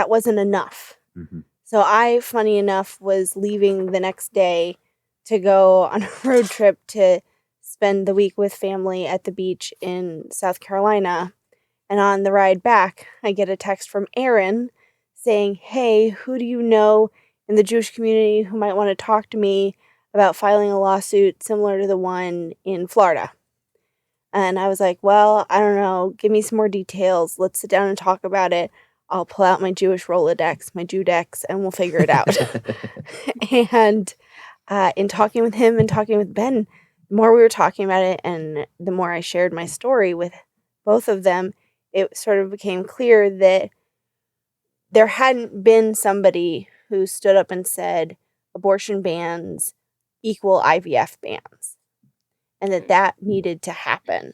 Speaker 2: wasn't enough.
Speaker 1: Mm-hmm.
Speaker 2: So I, funny enough, was leaving the next day to go on a road trip to spend the week with family at the beach in South Carolina. And on the ride back, I get a text from Erin saying, hey, who do you know in the Jewish community who might want to talk to me about filing a lawsuit similar to the one in Florida? And I was like, well, I don't know. Give me some more details. Let's sit down and talk about it. I'll pull out my Jewish Rolodex, my Jewdex, and we'll figure it out. And in talking with him and talking with Ben, the more we were talking about it and the more I shared my story with both of them, it sort of became clear that there hadn't been somebody who stood up and said abortion bans equal IVF bans, and that needed to happen.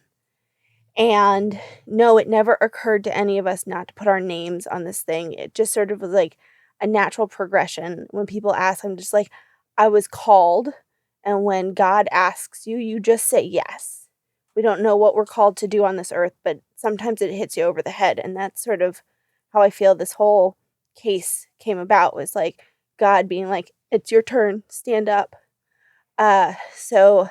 Speaker 2: And no, it never occurred to any of us not to put our names on this thing. It just sort of was like a natural progression. When people ask, I'm just like, I was called. And when God asks you, you just say yes. We don't know what we're called to do on this earth, but sometimes it hits you over the head. And that's sort of how I feel this whole case came about, was like God being like, it's your turn, stand up. So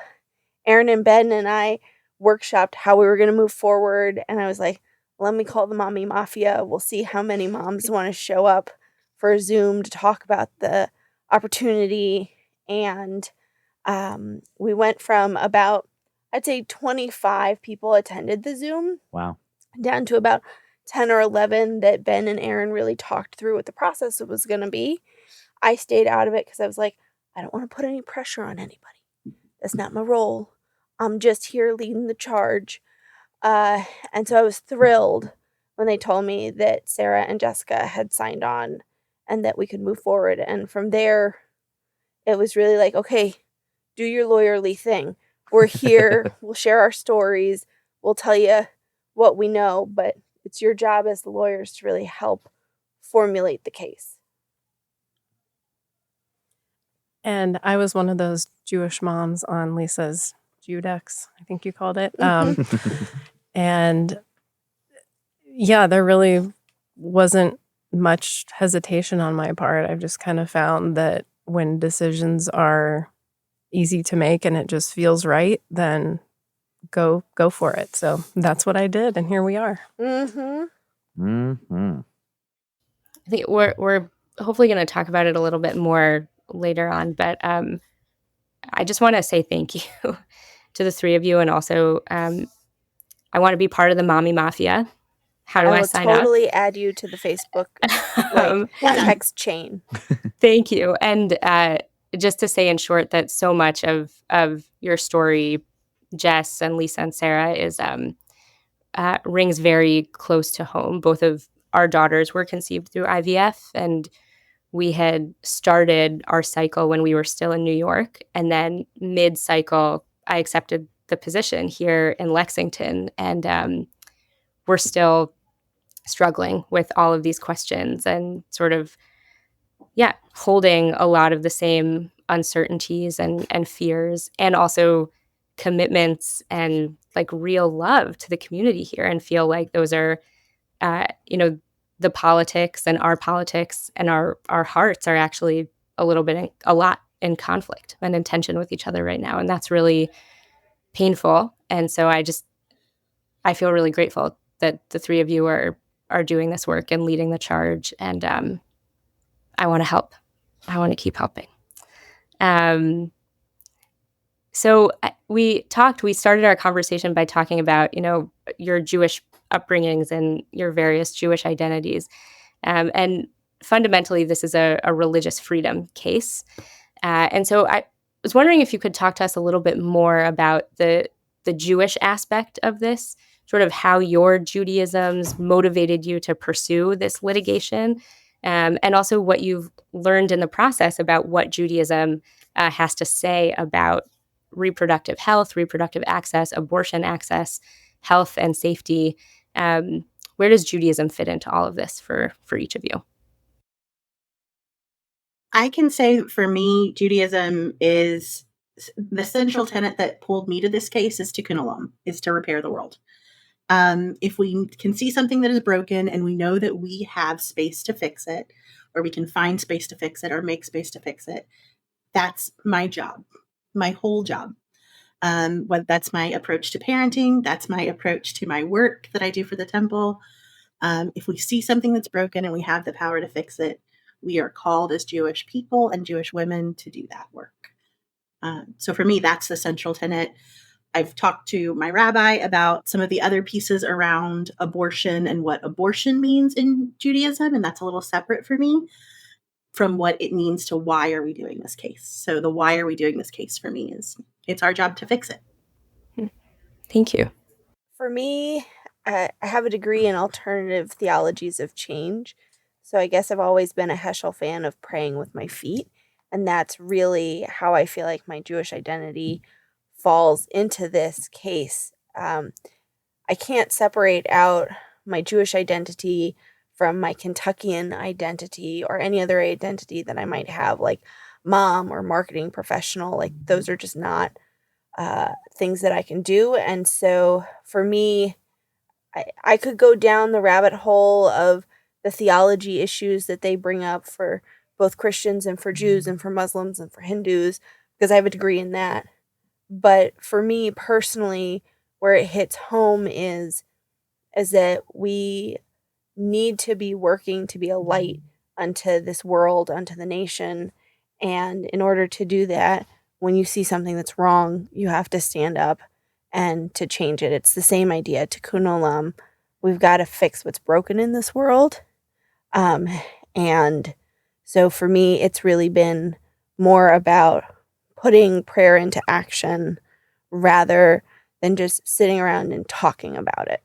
Speaker 2: Aaron and Ben and I workshopped how we were going to move forward. And I was like, let me call the Mommy Mafia. We'll see how many moms want to show up for a Zoom to talk about the opportunity. And we went from about, I'd say 25 people attended the Zoom.
Speaker 1: Wow.
Speaker 2: Down to about 10 or 11 that Ben and Aaron really talked through what the process was going to be. I stayed out of it because I was like, I don't want to put any pressure on anybody. That's not my role. I'm just here leading the charge. And so I was thrilled when they told me that Sarah and Jessica had signed on and that we could move forward. And from there, it was really like, okay, do your lawyerly thing. We're here. We'll share our stories. We'll tell you what we know, but it's your job as the lawyers to really help formulate the case.
Speaker 8: And I was one of those Jewish moms on Lisa's Jewdex, I think you called it. And yeah, there really wasn't much hesitation on my part. I've just kind of found that when decisions are easy to make and it just feels right, then go for it. So that's what I did, and here we are.
Speaker 2: Mm-hmm.
Speaker 1: Mm-hmm.
Speaker 6: I think we're hopefully going to talk about it a little bit more later on, but I just want to say thank you to the three of you, and also I want to be part of the Mommy Mafia. How do I sign up?
Speaker 2: I will totally add you to the Facebook text chain.
Speaker 6: Thank you. And just to say in short that so much of your story, Jess and Lisa and Sarah, is rings very close to home. Both of our daughters were conceived through IVF, and we had started our cycle when we were still in New York. And then mid-cycle, I accepted the position here in Lexington, and we're still struggling with all of these questions and sort of, holding a lot of the same uncertainties and fears, and also commitments and like real love to the community here, and feel like those are, the politics and our hearts are actually a lot in conflict and in tension with each other right now. And that's really painful. And so I feel really grateful that the three of you are doing this work and leading the charge. And I want to help. I want to keep helping. So we started our conversation by talking about, your Jewish upbringings and your various Jewish identities. And fundamentally, this is a religious freedom case. And so I was wondering if you could talk to us a little bit more about the Jewish aspect of this, sort of how your Judaism's motivated you to pursue this litigation, and also what you've learned in the process about what Judaism has to say about reproductive health, reproductive access, abortion access, health and safety. Where does Judaism fit into all of this for each of you?
Speaker 7: I can say for me, Judaism is the central tenet that pulled me to this case is Tikkun olam, is to repair the world. If we can see something that is broken and we know that we have space to fix it, or we can find space to fix it or make space to fix it, that's my job, my whole job. That's my approach to parenting. That's my approach to my work that I do for the temple. If we see something that's broken and we have the power to fix it, we are called as Jewish people and Jewish women to do that work. So for me, that's the central tenet. I've talked to my rabbi about some of the other pieces around abortion and what abortion means in Judaism, and that's a little separate for me from what it means to why are we doing this case. So the why are we doing this case for me is it's our job to fix it.
Speaker 8: Thank you.
Speaker 2: For me, I have a degree in alternative theologies of change. So I guess I've always been a Heschel fan of praying with my feet. And that's really how I feel like my Jewish identity falls into this case. I can't separate out my Jewish identity from my Kentuckian identity or any other identity that I might have, like mom or marketing professional. Like those are just not things that I can do. And so for me, I could go down the rabbit hole of the theology issues that they bring up for both Christians and for Jews and for Muslims and for Hindus, because I have a degree in that. But for me personally, where it hits home is that we need to be working to be a light unto this world, unto the nation. And in order to do that, when you see something that's wrong, you have to stand up and to change it. It's the same idea, Tikkun olam. We've got to fix what's broken in this world. And so for me, it's really been more about putting prayer into action rather than just sitting around and talking about it.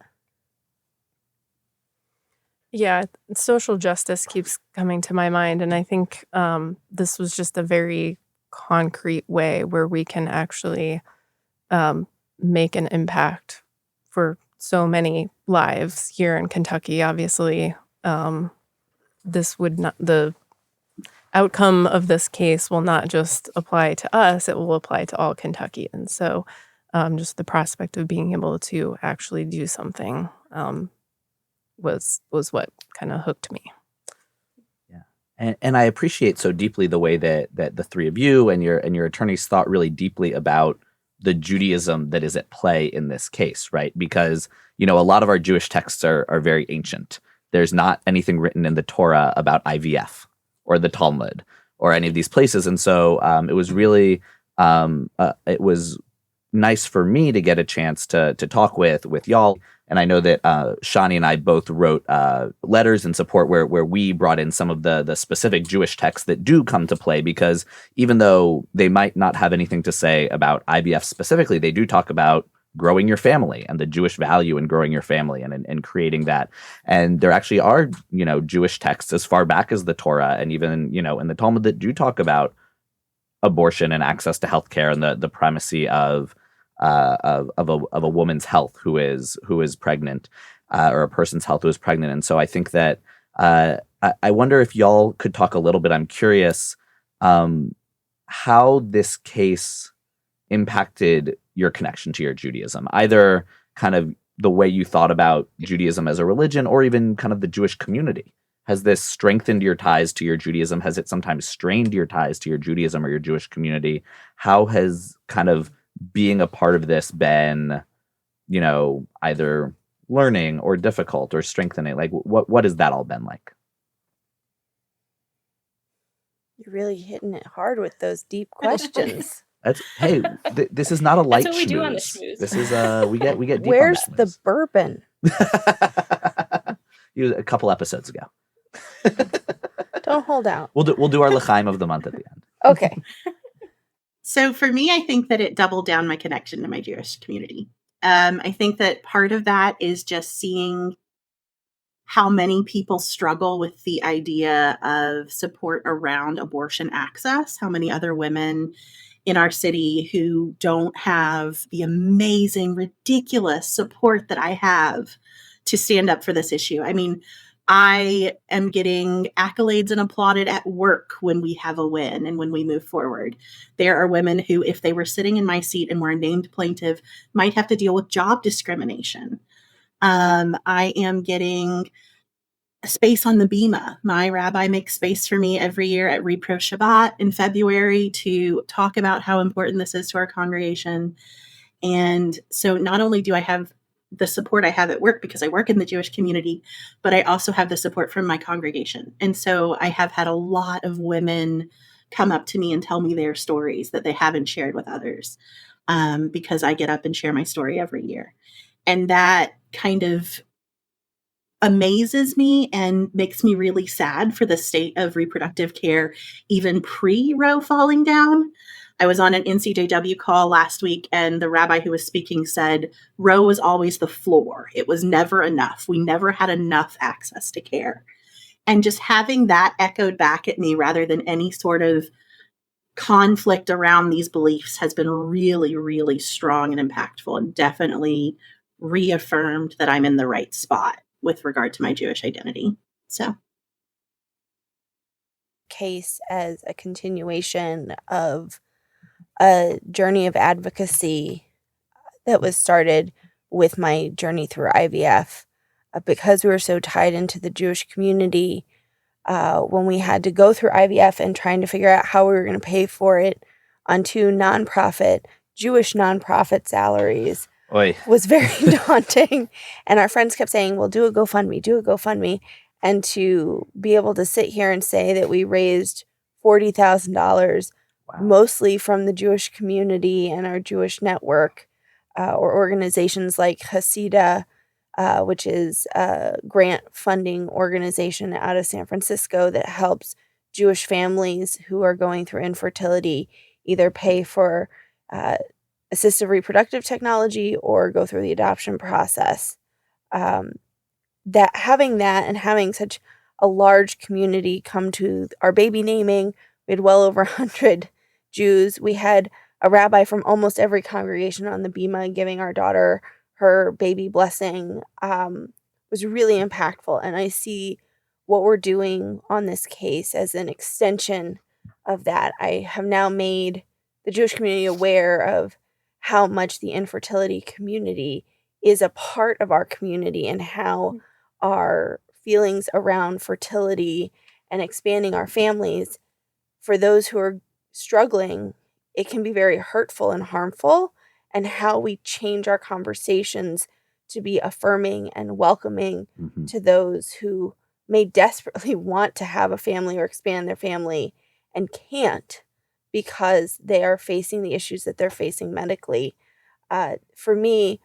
Speaker 8: Yeah, social justice keeps coming to my mind. And I think this was just a very concrete way where we can actually make an impact for so many lives here in Kentucky. Obviously, this would not, the outcome of this case will not just apply to us, it will apply to all Kentuckians. So just the prospect of being able to actually do something was what kind of hooked me.
Speaker 1: Yeah. And I appreciate so deeply the way that the three of you and your attorneys thought really deeply about the Judaism that is at play in this case, right? Because, a lot of our Jewish texts are very ancient. There's not anything written in the Torah about IVF or the Talmud or any of these places. And so it was really, it was nice for me to get a chance to talk with y'all. And I know that Shani and I both wrote letters in support where we brought in some of the specific Jewish texts that do come to play, because even though they might not have anything to say about IVF specifically, they do talk about growing your family and the Jewish value in growing your family and creating that. And there actually are, Jewish texts as far back as the Torah and even, in the Talmud that do talk about abortion and access to healthcare and the primacy of a woman's health who is pregnant, or a person's health who is pregnant. And so I think that I wonder if y'all could talk a little bit. I'm curious how this case impacted your connection to your Judaism, either kind of the way you thought about Judaism as a religion or even kind of the Jewish community. Has this strengthened your ties to your Judaism? Has it sometimes strained your ties to your Judaism or your Jewish community? How has kind of being a part of this been, either learning or difficult or strengthening? Like what has that all been like?
Speaker 2: You're really hitting it hard with those deep questions.
Speaker 1: This is not a light
Speaker 6: That's what we do on the
Speaker 1: schmooze.
Speaker 6: schmooze.
Speaker 1: This is we get deep.
Speaker 2: Where's
Speaker 1: on
Speaker 2: the bourbon?
Speaker 1: A couple episodes ago.
Speaker 2: Don't hold out.
Speaker 1: We'll do our l'chaim of the month at the end.
Speaker 2: Okay.
Speaker 7: So for me, I think that it doubled down my connection to my Jewish community. I think that part of that is just seeing how many people struggle with the idea of support around abortion access, how many other women in our city who don't have the amazing, ridiculous support that I have to stand up for this issue. I mean, I am getting accolades and applauded at work when we have a win and when we move forward. There are women who, if they were sitting in my seat and were a named plaintiff, might have to deal with job discrimination. I am getting space on the Bima. My rabbi makes space for me every year at Repro Shabbat in February to talk about how important this is to our congregation. And so not only do I have the support I have at work because I work in the Jewish community, but I also have the support from my congregation. And so I have had a lot of women come up to me and tell me their stories that they haven't shared with others, because I get up and share my story every year. And that kind of amazes me and makes me really sad for the state of reproductive care, even pre-Roe falling down. I was on an NCJW call last week, and the rabbi who was speaking said Roe was always the floor. It was never enough. We never had enough access to care. And just having that echoed back at me rather than any sort of conflict around these beliefs has been really, really strong and impactful, and definitely reaffirmed that I'm in the right spot with regard to my Jewish identity. So,
Speaker 2: case as a continuation of a journey of advocacy that was started with my journey through IVF. Because we were so tied into the Jewish community, when we had to go through IVF and trying to figure out how we were going to pay for it on 2 Jewish nonprofit salaries,
Speaker 1: Oy.
Speaker 2: was very daunting. And our friends kept saying, well, do a GoFundMe. And to be able to sit here and say that we raised $40,000, mostly from the Jewish community and our Jewish network, or organizations like Hasidah, which is a grant funding organization out of San Francisco that helps Jewish families who are going through infertility either pay for assistive reproductive technology or go through the adoption process. That having that and having such a large community come to our baby naming, we had well over 100 Jews. We had a rabbi from almost every congregation on the Bima giving our daughter her baby blessing, was really impactful. And I see what we're doing on this case as an extension of that. I have now made the Jewish community aware of how much the infertility community is a part of our community and how our feelings around fertility and expanding our families, for those who are struggling, it can be very hurtful and harmful, and how we change our conversations to be affirming and welcoming to those who may desperately want to have a family or expand their family and can't because they are facing the issues that they're facing medically. For me,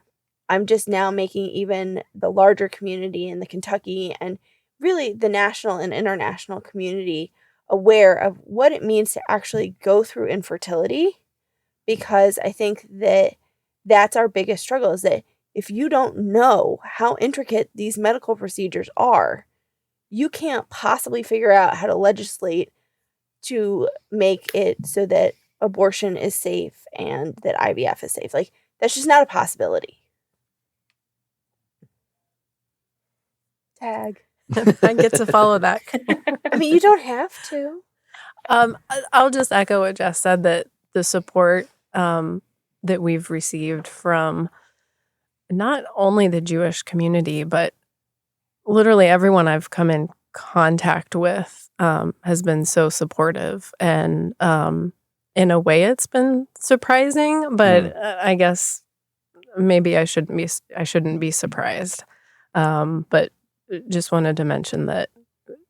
Speaker 2: I'm just now making even the larger community in the Kentucky and really the national and international community aware of what it means to actually go through infertility, because I think that that's our biggest struggle, is that if you don't know how intricate these medical procedures are, you can't possibly figure out how to legislate to make it so that abortion is safe and that IVF is safe. Like, that's just not a possibility. Tag.
Speaker 8: I get to follow that.
Speaker 2: I mean, you don't have to.
Speaker 8: I'll just echo what Jess said, that the support that we've received from not only the Jewish community, but literally everyone I've come in contact with has been so supportive. And in a way, it's been surprising, but I guess maybe I shouldn't be surprised. But just wanted to mention that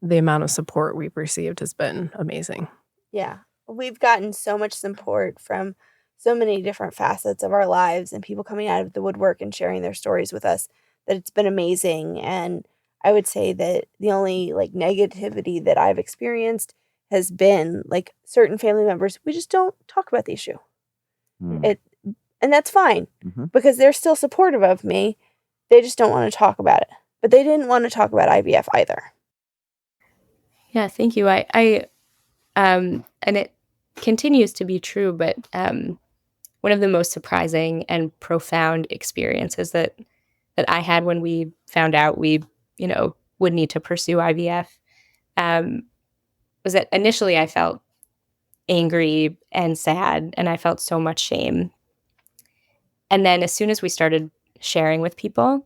Speaker 8: the amount of support we've received has been amazing.
Speaker 2: Yeah. We've gotten so much support from so many different facets of our lives and people coming out of the woodwork and sharing their stories with us that it's been amazing. And I would say that the only negativity that I've experienced has been certain family members, we just don't talk about the issue. And that's fine because they're still supportive of me. They just don't want to talk about it. But they didn't want to talk about IVF either.
Speaker 6: Yeah, thank you. I and it continues to be true, but one of the most surprising and profound experiences that I had when we found out we, would need to pursue IVF was that initially I felt angry and sad, and I felt so much shame. And then as soon as we started sharing with people,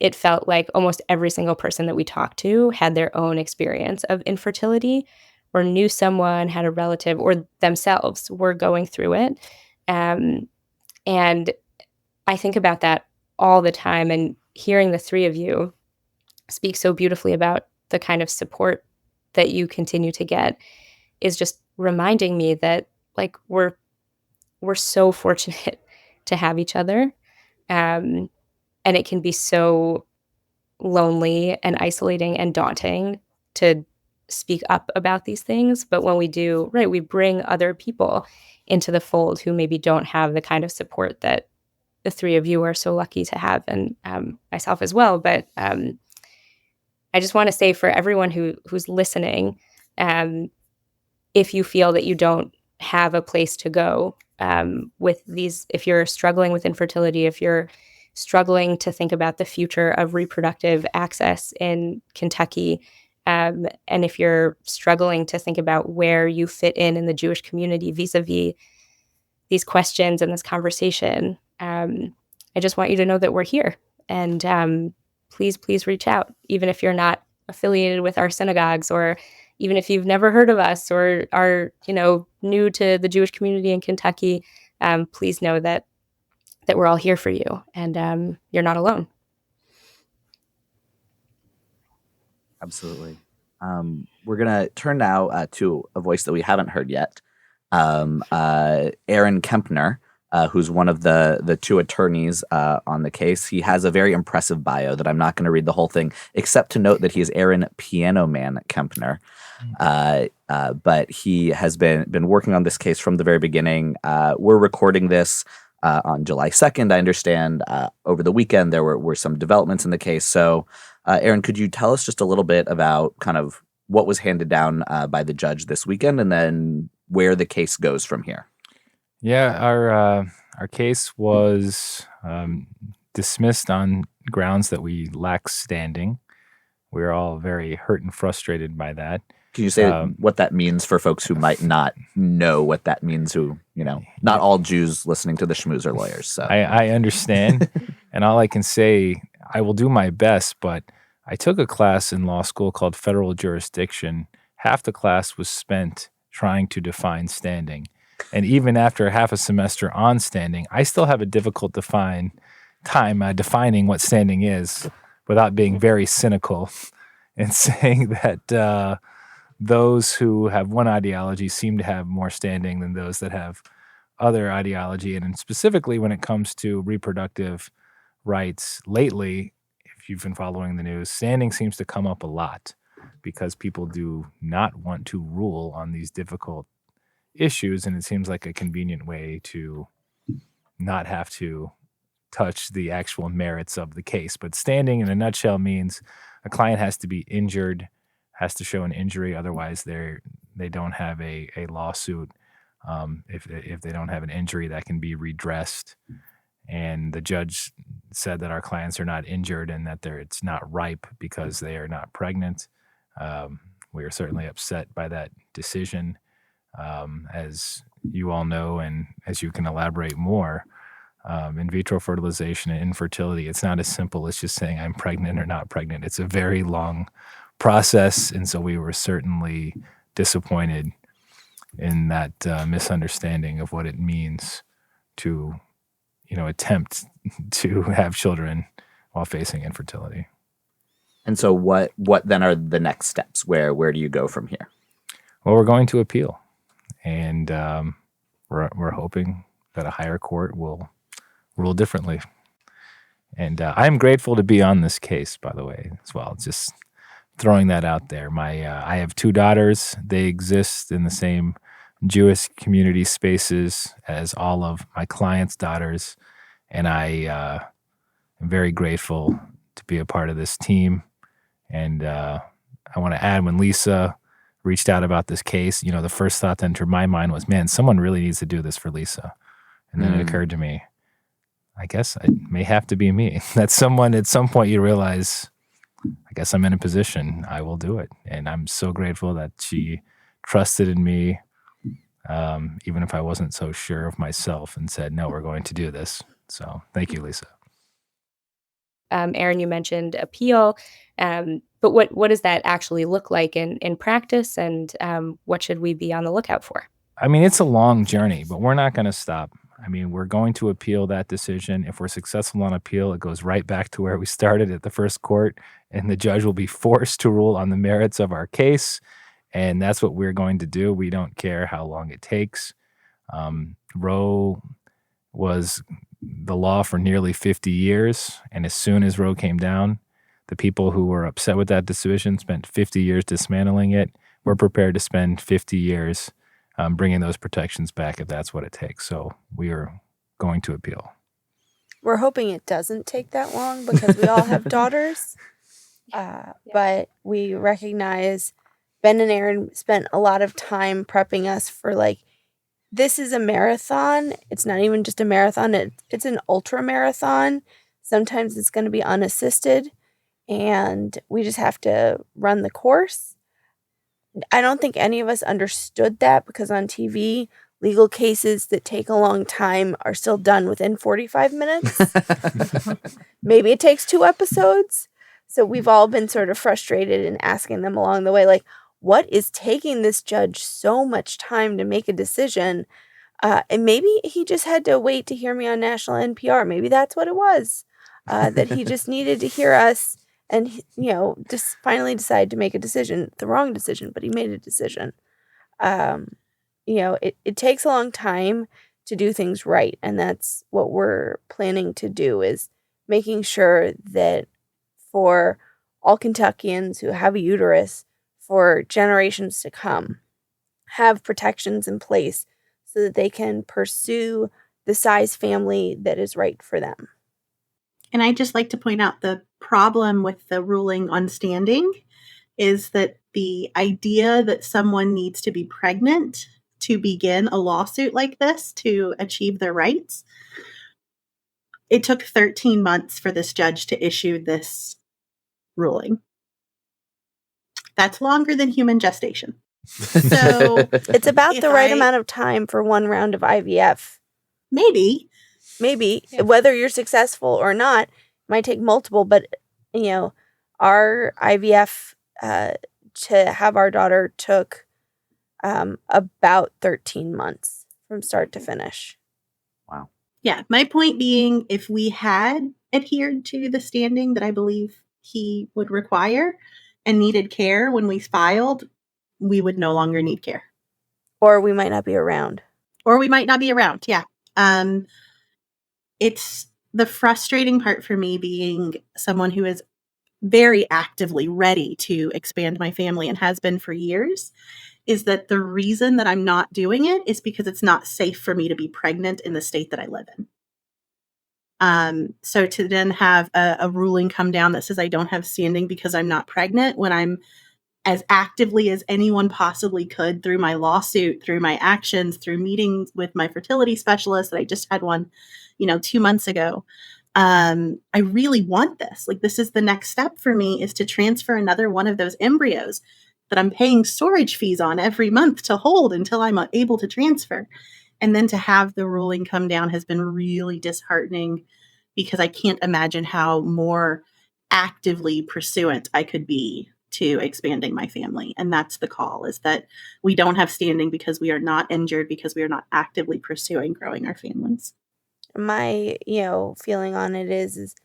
Speaker 6: it felt like almost every single person that we talked to had their own experience of infertility or knew someone, had a relative, or themselves were going through it. And I think about that all the time, and hearing the three of you speak so beautifully about the kind of support that you continue to get is just reminding me that like we're so fortunate to have each other. And it can be so lonely and isolating and daunting to speak up about these things. But when we do, right, we bring other people into the fold who maybe don't have the kind of support that the three of you are so lucky to have, and myself as well. But I just want to say for everyone who's listening, if you feel that you don't have a place to go with these, if you're struggling with infertility, if you're struggling to think about the future of reproductive access in Kentucky, and if you're struggling to think about where you fit in the Jewish community vis-a-vis these questions and this conversation, I just want you to know that we're here. And please reach out, even if you're not affiliated with our synagogues, or even if you've never heard of us or are, new to the Jewish community in Kentucky. Please know that we're all here for you, and you're not alone.
Speaker 1: Absolutely. We're going to turn now to a voice that we haven't heard yet. Aaron Kempner, who's one of the two attorneys on the case. He has a very impressive bio that I'm not going to read the whole thing, except to note that he is Aaron Piano Man Kempner. But he has been working on this case from the very beginning. We're recording this on July 2nd. I understand over the weekend there were some developments in the case. So, Aaron, could you tell us just a little bit about kind of what was handed down by the judge this weekend, and then where the case goes from here?
Speaker 9: Yeah, our case was dismissed on grounds that we lack standing. We're all very hurt and frustrated by that.
Speaker 1: Can you say what that means for folks who might not know what that means, who, not all Jews listening to the Schmooze are lawyers. So
Speaker 9: I understand. And all I can say, I will do my best, but I took a class in law school called federal jurisdiction. Half the class was spent trying to define standing. And even after half a semester on standing, I still have a difficult time defining what standing is without being very cynical and saying that those who have one ideology seem to have more standing than those that have other ideology. And specifically when it comes to reproductive rights, lately, if you've been following the news, standing seems to come up a lot because people do not want to rule on these difficult issues, and it seems like a convenient way to not have to touch the actual merits of the case. But standing in a nutshell means a client has to be injured, has to show an injury, otherwise they don't have a lawsuit. If they don't have an injury that can be redressed. And the judge said that our clients are not injured and that it's not ripe because they are not pregnant. We are certainly upset by that decision. As you all know, and as you can elaborate more, in vitro fertilization and infertility, it's not as simple as just saying I'm pregnant or not pregnant. It's a very long process, and so we were certainly disappointed in that misunderstanding of what it means to, attempt to have children while facing infertility.
Speaker 1: And so what then are the next steps? Where do you go from here?
Speaker 9: Well, we're going to appeal, and we're hoping that a higher court will rule differently. And I'm grateful to be on this case, by the way, as well. Just throwing that out there. I have two daughters. They exist in the same Jewish community spaces as all of my clients' daughters, and I am very grateful to be a part of this team. And I want to add, when Lisa reached out about this case, the first thought that entered my mind was, man, someone really needs to do this for Lisa. And then it occurred to me, I guess it may have to be me. That someone, at some point you realize, I guess I'm in a position, I will do it. And I'm so grateful that she trusted in me, even if I wasn't so sure of myself, and said, no, we're going to do this. So thank you, Lisa.
Speaker 6: Aaron, you mentioned appeal, but what does that actually look like in practice, and what should we be on the lookout for?
Speaker 9: I mean, it's a long journey, but we're not going to stop. I mean, we're going to appeal that decision. If we're successful on appeal, it goes right back to where we started at the first court, and the judge will be forced to rule on the merits of our case. And that's what we're going to do. We don't care how long it takes. Roe was the law for nearly 50 years. And as soon as Roe came down, the people who were upset with that decision spent 50 years dismantling it. We're prepared to spend 50 years bringing those protections back if that's what it takes. So we are going to appeal.
Speaker 2: We're hoping it doesn't take that long because we all have daughters. But we recognize Ben and Aaron spent a lot of time prepping us for, like, this is a marathon. It's not even just a marathon. It's an ultra marathon. Sometimes it's going to be unassisted, and we just have to run the course. I don't think any of us understood that because on TV, legal cases that take a long time are still done within 45 minutes. Maybe it takes 2 episodes. So we've all been sort of frustrated and asking them along the way, like, what is taking this judge so much time to make a decision? And maybe he just had to wait to hear me on national NPR. Maybe that's what it was, that he just needed to hear us and, just finally decide to make a decision. The wrong decision, but he made a decision. It takes a long time to do things right. And that's what we're planning to do, is making sure that for all Kentuckians who have a uterus for generations to come, have protections in place so that they can pursue the size family that is right for them.
Speaker 7: And I'd just like to point out the problem with the ruling on standing is that the idea that someone needs to be pregnant to begin a lawsuit like this to achieve their rights, it took 13 months for this judge to issue this ruling. That's longer than human gestation. So
Speaker 2: it's about the right amount of time for one round of IVF.
Speaker 7: Maybe.
Speaker 2: Yeah. Whether you're successful or not, might take multiple, but our IVF to have our daughter took about 13 months from start to finish.
Speaker 1: Wow.
Speaker 7: Yeah, my point being, if we had adhered to the standing that I believe he would require and needed care when we filed, we would no longer need care.
Speaker 2: Or we might not be around.
Speaker 7: Yeah. It's the frustrating part for me, being someone who is very actively ready to expand my family and has been for years, is that the reason that I'm not doing it is because it's not safe for me to be pregnant in the state that I live in. So to then have a ruling come down that says I don't have standing because I'm not pregnant, when I'm as actively as anyone possibly could through my lawsuit, through my actions, through meetings with my fertility specialist that I just had one, 2 months ago. I really want this. Like, this is the next step for me, is to transfer another one of those embryos that I'm paying storage fees on every month to hold until I'm able to transfer. And then to have the ruling come down has been really disheartening, because I can't imagine how more actively pursuant I could be to expanding my family. And that's the call, is that we don't have standing because we are not injured, because we are not actively pursuing growing our families.
Speaker 2: My, feeling on it is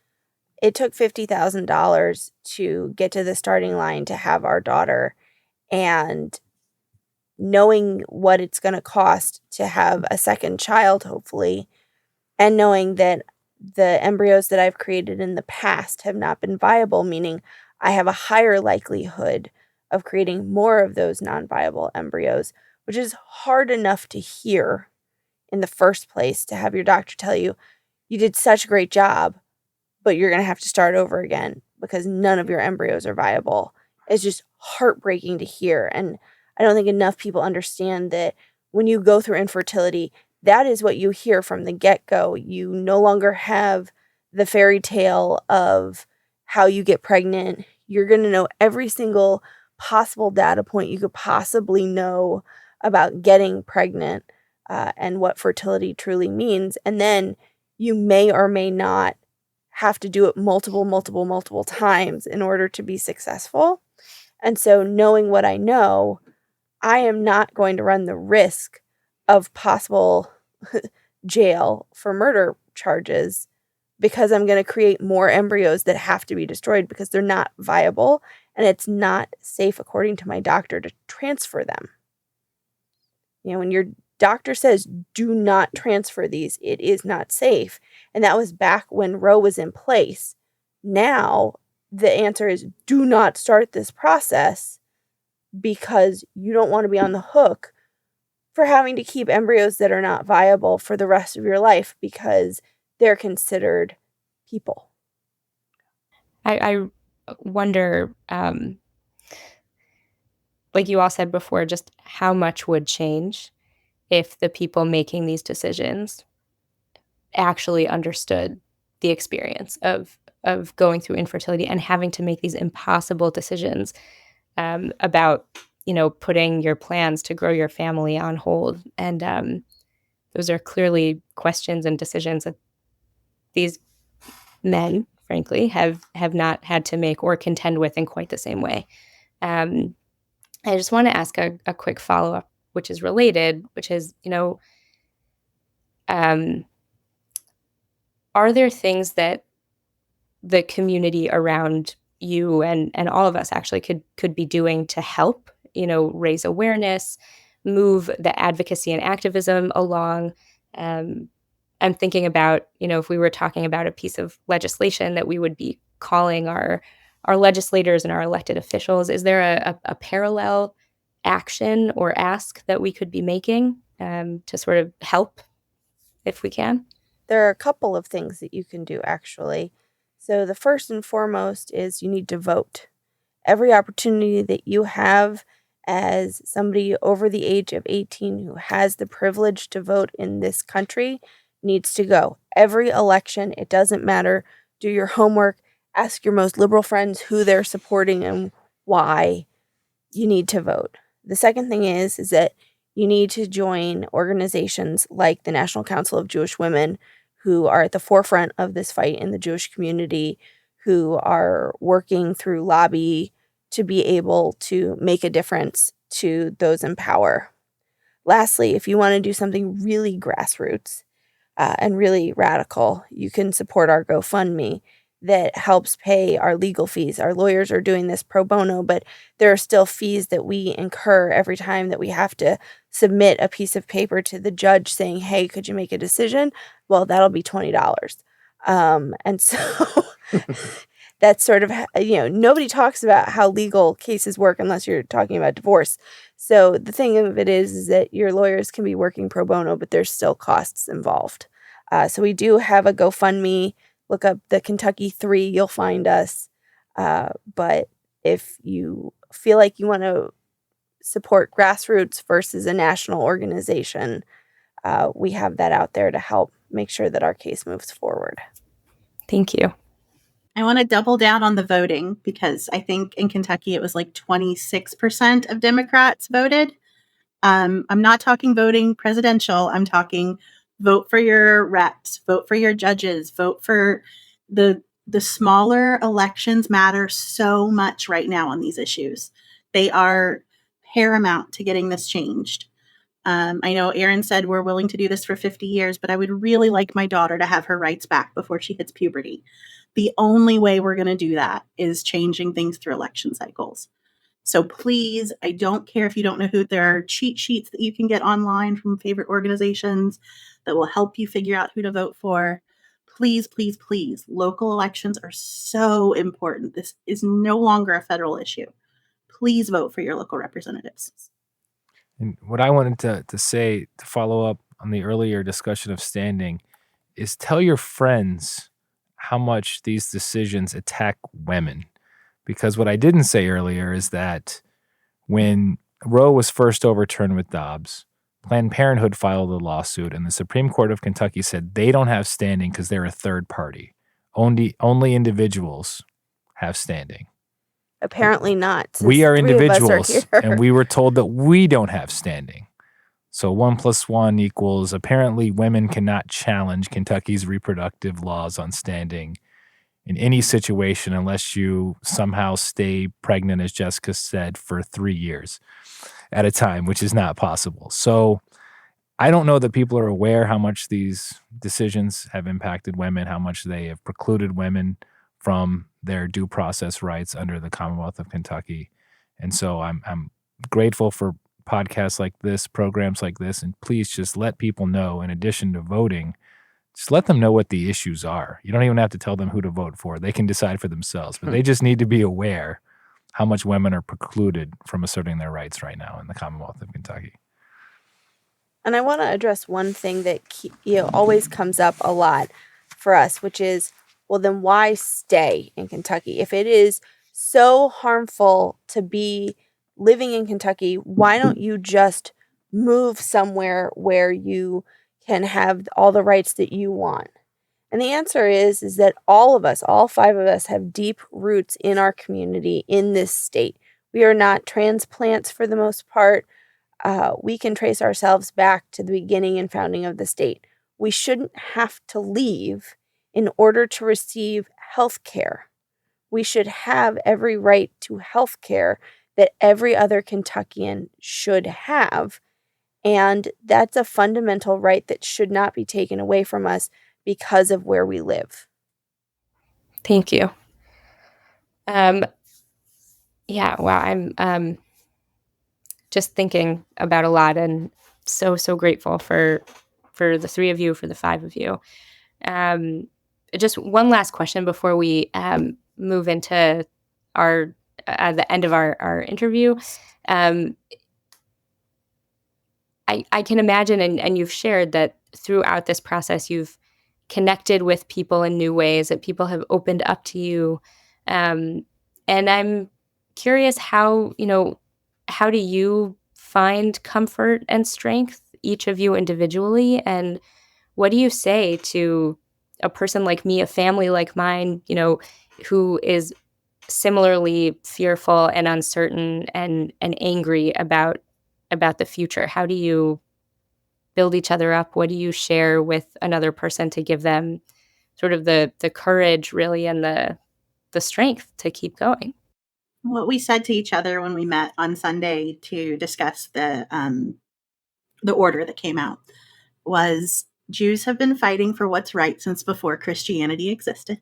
Speaker 2: it took $50,000 to get to the starting line to have our daughter, and knowing what it's going to cost to have a second child, hopefully, and knowing that the embryos that I've created in the past have not been viable, meaning I have a higher likelihood of creating more of those non-viable embryos, which is hard enough to hear in the first place, to have your doctor tell you, you did such a great job, but you're going to have to start over again because none of your embryos are viable. It's just heartbreaking to hear. And I don't think enough people understand that when you go through infertility, that is what you hear from the get-go. You no longer have the fairy tale of how you get pregnant. You're going to know every single possible data point you could possibly know about getting pregnant and what fertility truly means. And then you may or may not have to do it multiple times in order to be successful. And so knowing what I know, I am not going to run the risk of possible jail for murder charges, because I'm going to create more embryos that have to be destroyed because they're not viable. and it's not safe, according to my doctor, to transfer them. When your doctor says do not transfer these, it is not safe. And that was back when Roe was in place. Now the answer is do not start this process because you don't want to be on the hook for having to keep embryos that are not viable for the rest of your life because they're considered people.
Speaker 6: I wonder, like you all said before, just how much would change if the people making these decisions actually understood the experience of going through infertility and having to make these impossible decisions about, putting your plans to grow your family on hold. And those are clearly questions and decisions that these men, frankly, have not had to make or contend with in quite the same way. I just want to ask a quick follow-up, which is related, which is, are there things that the community around you and all of us actually could be doing to help, raise awareness, move the advocacy and activism along? I'm thinking about, if we were talking about a piece of legislation that we would be calling our legislators and our elected officials, is there a parallel action or ask that we could be making to sort of help if we can?
Speaker 2: There are a couple of things that you can do, actually. So the first and foremost is you need to vote. Every opportunity that you have as somebody over the age of 18 who has the privilege to vote in this country needs to go. Every election, it doesn't matter. Do your homework. Ask your most liberal friends who they're supporting and why. You need to vote. The second thing is that you need to join organizations like the National Council of Jewish Women, who are at the forefront of this fight in the Jewish community, who are working through lobby to be able to make a difference to those in power. Lastly, if you want to do something really grassroots and really radical, you can support our GoFundMe that helps pay our legal fees. Our lawyers are doing this pro bono, but there are still fees that we incur every time that we have to submit a piece of paper to the judge saying, hey, could you make a decision? Well, that'll be $20. And so that's sort of, nobody talks about how legal cases work unless you're talking about divorce. So the thing of it is that your lawyers can be working pro bono, but there's still costs involved. So we do have a GoFundMe. Look up the Kentucky 3, you'll find us. But if you feel like you want to support grassroots versus a national organization, we have that out there to help make sure that our case moves forward.
Speaker 6: Thank you.
Speaker 7: I want to double down on the voting because I think in Kentucky it was like 26% of Democrats voted. I'm not talking voting presidential. I'm talking vote for your reps, vote for your judges, vote for the smaller elections matter so much right now on these issues. They are paramount to getting this changed. I know Aaron said we're willing to do this for 50 years, but I would really like my daughter to have her rights back before she hits puberty. The only way we're going to do that is changing things through election cycles. So please, I don't care if you don't know who, there are cheat sheets that you can get online from favorite organizations that will help you figure out who to vote for. Please, please, please. Local elections are so important. This is no longer a federal issue. Please vote for your local representatives.
Speaker 9: And what I wanted to say to follow up on the earlier discussion of standing is tell your friends how much these decisions attack women. Because what I didn't say earlier is that when Roe was first overturned with Dobbs, Planned Parenthood filed a lawsuit, and the Supreme Court of Kentucky said they don't have standing because they're a third party. Only individuals have standing.
Speaker 2: Apparently not.
Speaker 9: We are individuals,
Speaker 2: are
Speaker 9: and we were told that we don't have standing. So 1 + 1 equals apparently women cannot challenge Kentucky's reproductive laws on standing in any situation unless you somehow stay pregnant, as Jessica said, for 3 years at a time, which is not possible. So I don't know that people are aware how much these decisions have impacted women, how much they have precluded women from their due process rights under the Commonwealth of Kentucky. And so I'm grateful for podcasts like this, programs like this, and please just let people know, in addition to voting, just let them know what the issues are. You don't even have to tell them who to vote for. They can decide for themselves, but they just need to be aware how much women are precluded from asserting their rights right now in the Commonwealth of Kentucky.
Speaker 2: And I want to address one thing that always comes up a lot for us, which is, well, then why stay in Kentucky? If it is so harmful to be living in Kentucky, why don't you just move somewhere where you can have all the rights that you want? And the answer is that all of us, all 5 of us, have deep roots in our community in this state. We are not transplants for the most part. We can trace ourselves back to the beginning and founding of the state. We shouldn't have to leave in order to receive health care. We should have every right to health care that every other Kentuckian should have. And that's a fundamental right that should not be taken away from us because of where we live.
Speaker 6: Thank you. Yeah, wow. I'm just thinking about a lot, and so grateful for the 3 of you, for the 5 of you. Just one last question before we move into our the end of our interview. I can imagine, and you've shared that throughout this process, you've connected with people in new ways, that people have opened up to you. And I'm curious how do you find comfort and strength, each of you individually? And what do you say to a person like me, a family like mine, who is similarly fearful and uncertain and angry about the future? How do you build each other up? What do you share with another person to give them sort of the courage, really, and the strength to keep going?
Speaker 7: What we said to each other when we met on Sunday to discuss the order that came out was, Jews have been fighting for what's right since before Christianity existed.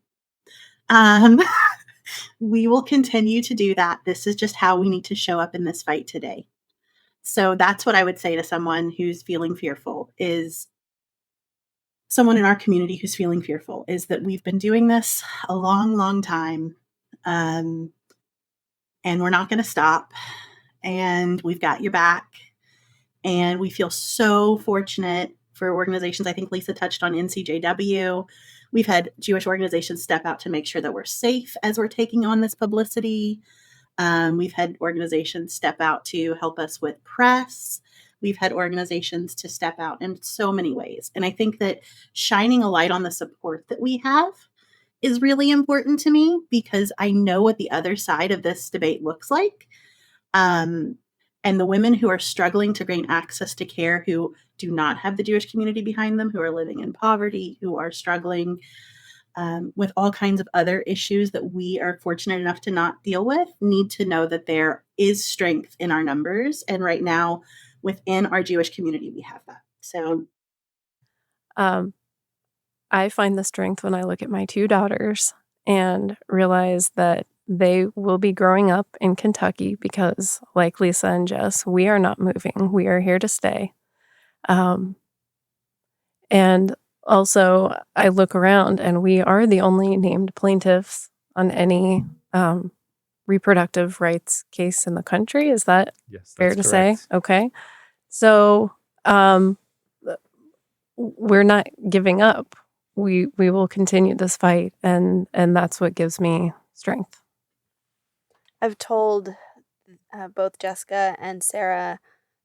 Speaker 7: We will continue to do that. This is just how we need to show up in this fight today. So that's what I would say to someone who's feeling fearful, is someone in our community who's feeling fearful, is that we've been doing this a long, long time. And we're not going to stop. And we've got your back. And we feel so fortunate for organizations. I think Lisa touched on NCJW. We've had Jewish organizations step out to make sure that we're safe as we're taking on this publicity. We've had organizations step out to help us with press. We've had organizations to step out in so many ways. And I think that shining a light on the support that we have is really important to me, because I know what the other side of this debate looks like. And the women who are struggling to gain access to care, who do not have the Jewish community behind them, who are living in poverty, who are struggling with all kinds of other issues that we are fortunate enough to not deal with, need to know that there is strength in our numbers. And right now, within our Jewish community, we have that. So
Speaker 8: I find the strength when I look at my 2 daughters and realize that they will be growing up in Kentucky because, like Lisa and Jess, we are not moving. We are here to stay. And also, I look around and we are the only named plaintiffs on any reproductive rights case in the country. Is that fair to say? Okay. So we're not giving up. We will continue this fight, and that's what gives me strength.
Speaker 2: I've told both Jessica and Sarah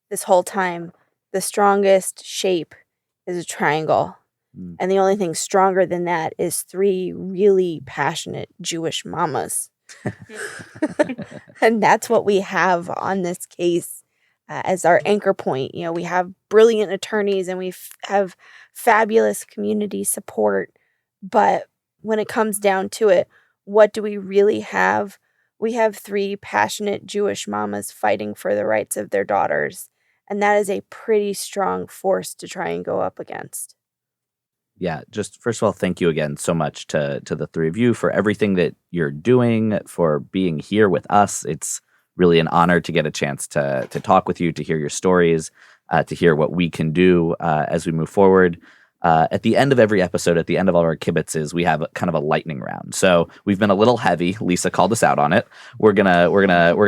Speaker 2: this whole time, the strongest shape is a triangle. And the only thing stronger than that is 3 really passionate Jewish mamas. And that's what we have on this case as our anchor point. We have brilliant attorneys and we have fabulous community support. But when it comes down to it, what do we really have? We have 3 passionate Jewish mamas fighting for the rights of their daughters. And that is a pretty strong force to try and go up against.
Speaker 1: Yeah, just first of all, thank you again so much to the three of you for everything that you're doing, for being here with us. It's really an honor to get a chance to talk with you, to hear your stories, to hear what we can do as we move forward. At the end of every episode, at the end of all our kibitzes, we have kind of a lightning round. So we've been a little heavy. Lisa called us out on it. We're gonna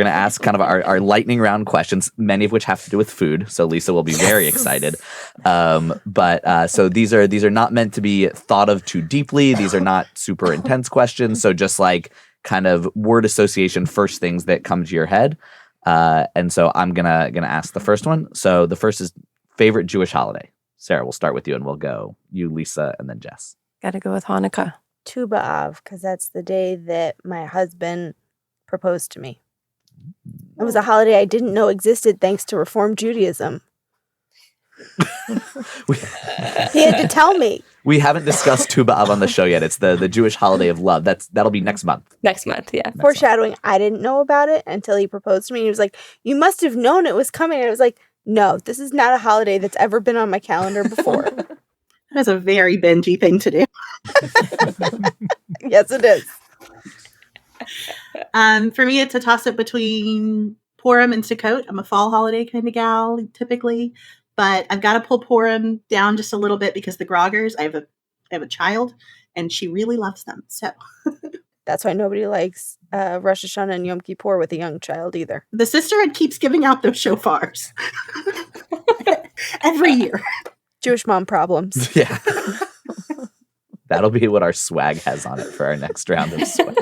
Speaker 1: ask kind of our lightning round questions, many of which have to do with food. So Lisa will be very excited. So these are not meant to be thought of too deeply. These are not super intense questions. So just like kind of word association, first things that come to your head. And so I'm gonna ask the first one. So the first is favorite Jewish holiday. Sarah, we'll start with you and we'll go you, Lisa, and then Jess.
Speaker 8: Gotta go with Hanukkah.
Speaker 2: Tu B'Av, because that's the day that my husband proposed to me. It was a holiday I didn't know existed thanks to Reform Judaism. He had to tell me.
Speaker 1: We haven't discussed Tu B'Av on the show yet. It's the Jewish holiday of love. That'll be next month.
Speaker 6: Next month, yeah.
Speaker 2: Foreshadowing, I didn't know about it until he proposed to me. He was like, "You must have known it was coming." And I was like, "No, this is not a holiday that's ever been on my calendar before."
Speaker 7: That's a very Benji thing to do.
Speaker 2: Yes, it is.
Speaker 7: For me, it's a toss-up between Purim and Sukkot. I'm a fall holiday kind of gal, typically. But I've got to pull Purim down just a little bit because the Groggers, I have a child, and she really loves them. So
Speaker 2: that's why nobody likes Rosh Hashanah and Yom Kippur with a young child either.
Speaker 7: The sisterhood keeps giving out those shofars every year.
Speaker 2: Jewish mom problems.
Speaker 1: Yeah. That'll be what our swag has on it for our next round of swag.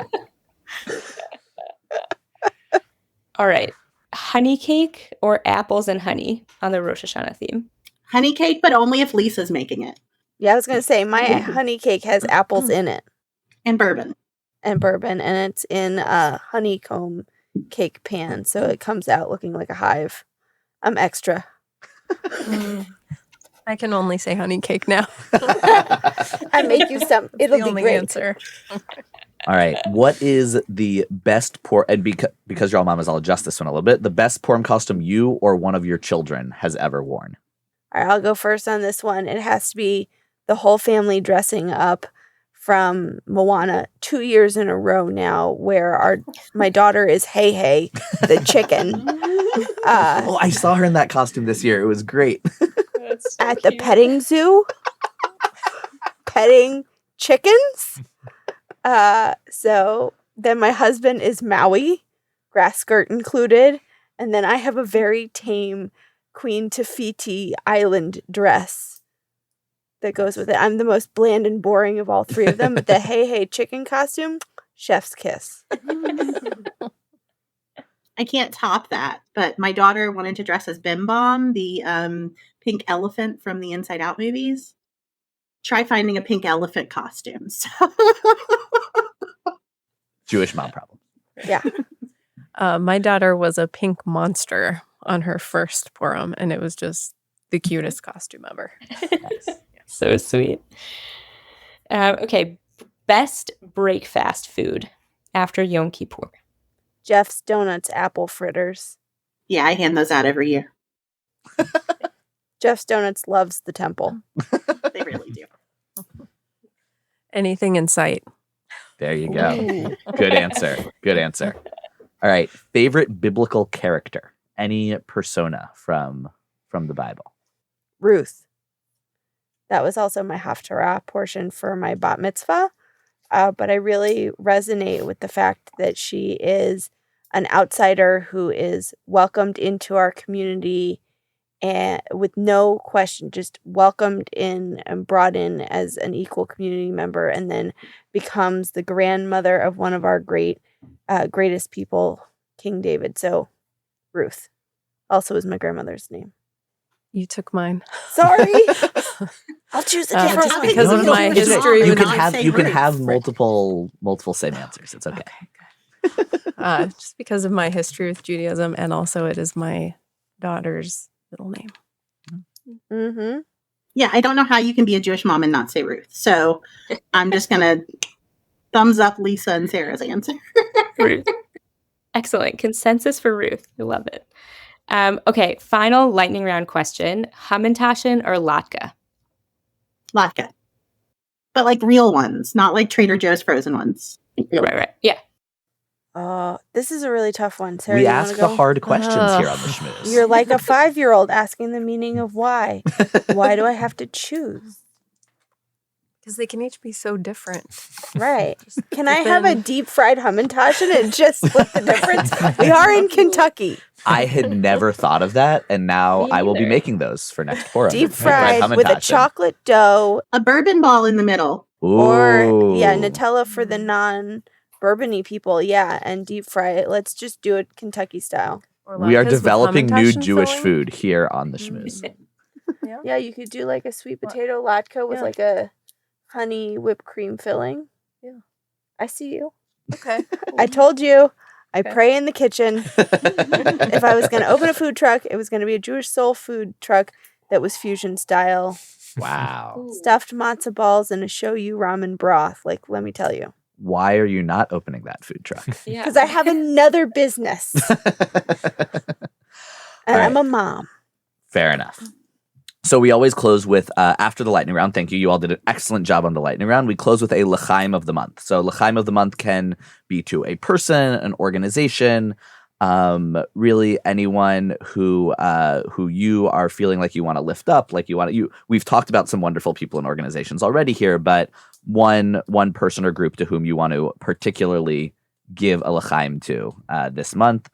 Speaker 6: All right. Honey cake or apples and honey on the Rosh Hashanah theme?
Speaker 7: Honey cake, but only if Lisa's making it.
Speaker 2: Yeah, I was going to say, my honey cake has apples in it.
Speaker 7: And bourbon.
Speaker 2: And it's in a honeycomb cake pan, so it comes out looking like a hive. I'm extra.
Speaker 8: I can only say honey cake now.
Speaker 2: I make you some. It'll
Speaker 8: the
Speaker 2: be
Speaker 8: only
Speaker 2: great.
Speaker 8: answer.
Speaker 1: All right. What is the best and because you're all mamas, I'll adjust this one a little bit. The best Purim costume you or one of your children has ever worn?
Speaker 2: All right, I'll go first on this one. It has to be the whole family dressing up from Moana 2 years in a row now, where my daughter is Hey Hey, the chicken.
Speaker 1: I saw her in that costume this year. It was great.
Speaker 2: At the petting zoo, petting chickens. So then my husband is Maui, grass skirt included. And then I have a very tame Queen Tafiti island dress that goes with it. I'm the most bland and boring of all three of them, but the Hey Hey chicken costume, chef's kiss.
Speaker 7: I can't top that, but my daughter wanted to dress as Bim Bom, the pink elephant from the Inside Out movies. Try finding a pink elephant costume. So.
Speaker 1: Jewish mom problem.
Speaker 2: Yeah.
Speaker 8: My daughter was a pink monster on her first Purim, and it was just the cutest costume ever.
Speaker 6: Nice. So sweet. Okay, best break fast food after Yom Kippur.
Speaker 2: Jeff's Donuts apple fritters.
Speaker 7: Yeah, I hand those out every year.
Speaker 2: Jeff's Donuts loves the temple.
Speaker 7: They really do.
Speaker 8: Anything in sight.
Speaker 1: There you go. Good answer. Good answer. All right. Favorite biblical character? Any persona from the Bible?
Speaker 2: Ruth. That was also my Haftarah portion for my bat mitzvah. But I really resonate with the fact that she is an outsider who is welcomed into our community and with no question, just welcomed in and brought in as an equal community member, and then becomes the grandmother of one of our greatest people, King David. So Ruth also is my grandmother's name.
Speaker 8: You took mine.
Speaker 2: Sorry. I'll choose a different
Speaker 8: just
Speaker 2: one.
Speaker 8: because of my history.
Speaker 1: You
Speaker 8: with
Speaker 1: can have multiple same answers. It's okay.
Speaker 8: Just because of my history with Judaism, and also it is my daughter's middle name.
Speaker 2: Mm-hmm.
Speaker 7: Yeah, I don't know how you can be a Jewish mom and not say Ruth. So I'm just going to thumbs up Lisa and Sarah's answer.
Speaker 6: Ruth. Excellent. Consensus for Ruth. I love it. Okay, final lightning round question. Hamantaschen or latke?
Speaker 7: Latke. but like real ones, not like Trader Joe's frozen ones.
Speaker 6: Right. Yeah.
Speaker 2: Oh, this is a really tough one. Sarah,
Speaker 1: We
Speaker 2: you wanna
Speaker 1: ask the
Speaker 2: go?
Speaker 1: hard questions here on the Schmooze.
Speaker 2: You're like a 5-year-old asking the meaning of why. Why do I have to choose?
Speaker 8: Because they can each be so different.
Speaker 2: Right. Can I have a deep fried Hamantash and just split the difference? We are in Kentucky.
Speaker 1: I had never thought of that, and now
Speaker 6: Me
Speaker 1: I will be
Speaker 6: neither.
Speaker 1: making those for next Purim.
Speaker 2: Deep fried with a
Speaker 1: Hamantaschen.
Speaker 2: chocolate dough
Speaker 7: A bourbon ball in the middle.
Speaker 2: or
Speaker 1: Ooh.
Speaker 2: Nutella for the non-bourbony people. Yeah, and deep fry it. Let's just do it Kentucky style.
Speaker 8: Or
Speaker 1: We are
Speaker 8: latkes with
Speaker 1: developing new
Speaker 8: Hamantaschen
Speaker 1: Jewish
Speaker 8: filling.
Speaker 1: food here on the Schmooze.
Speaker 2: Yeah, you could do like a sweet potato latke with
Speaker 8: Yeah.
Speaker 2: like a honey whipped cream filling.
Speaker 8: Yeah.
Speaker 2: I see you.
Speaker 8: Okay.
Speaker 2: I told you. I
Speaker 8: Okay.
Speaker 2: pray in the kitchen. If I was going to open a food truck, it was going to be a Jewish soul food truck that was fusion style.
Speaker 1: Wow.
Speaker 2: Stuffed matzo balls and a shoyu ramen broth. Like, let me tell you.
Speaker 1: Why are you not opening that food truck?
Speaker 6: Yeah.
Speaker 2: Because I have another business and I'm a mom.
Speaker 1: Fair enough. So we always close with, after the lightning round, thank you. You all did an excellent job on the lightning round. We close with a l'chaim of the month. So l'chaim of the month can be to a person, an organization, really anyone who you are feeling like you want to lift up, like you want to. We've talked about some wonderful people and organizations already here, but one person or group to whom you want to particularly give a l'chaim to this month.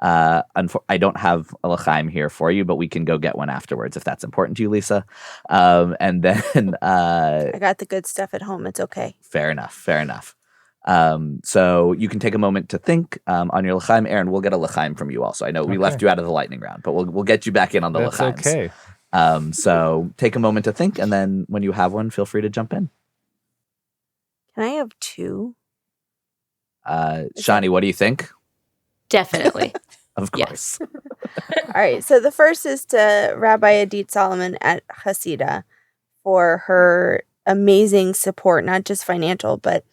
Speaker 1: I don't have a l'chaim here for you, but we can go get one afterwards if that's important to you, Lisa. And then
Speaker 2: I got the good stuff at home. It's okay.
Speaker 1: fair enough. So you can take a moment to think on your l'chaim. Aaron, we'll get a l'chaim from you also. I know we left you out of the lightning round, but we'll get you back in on the
Speaker 9: That's
Speaker 1: l'chaims.
Speaker 9: okay.
Speaker 1: So take a moment to think, and then when you have one, feel free to jump in.
Speaker 2: Can I have two?
Speaker 1: Shani, what do you think?
Speaker 6: Definitely.
Speaker 1: Of
Speaker 6: Yes.
Speaker 1: course.
Speaker 2: All right. So the first is to Rabbi Adit Solomon at Hasidah for her amazing support, not just financial, but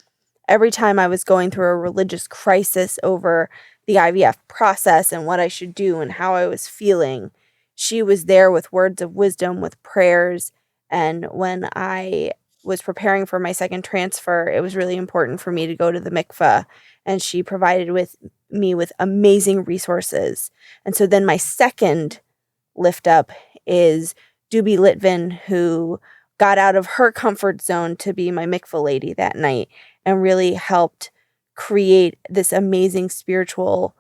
Speaker 2: every time I was going through a religious crisis over the IVF process and what I should do and how I was feeling, she was there with words of wisdom, with prayers. And when I was preparing for my second transfer, it was really important for me to go to the mikveh, and she provided me with amazing resources. And so then my second lift up is Dubi Litvin, who got out of her comfort zone to be my mikveh lady that night and really helped create this amazing spiritual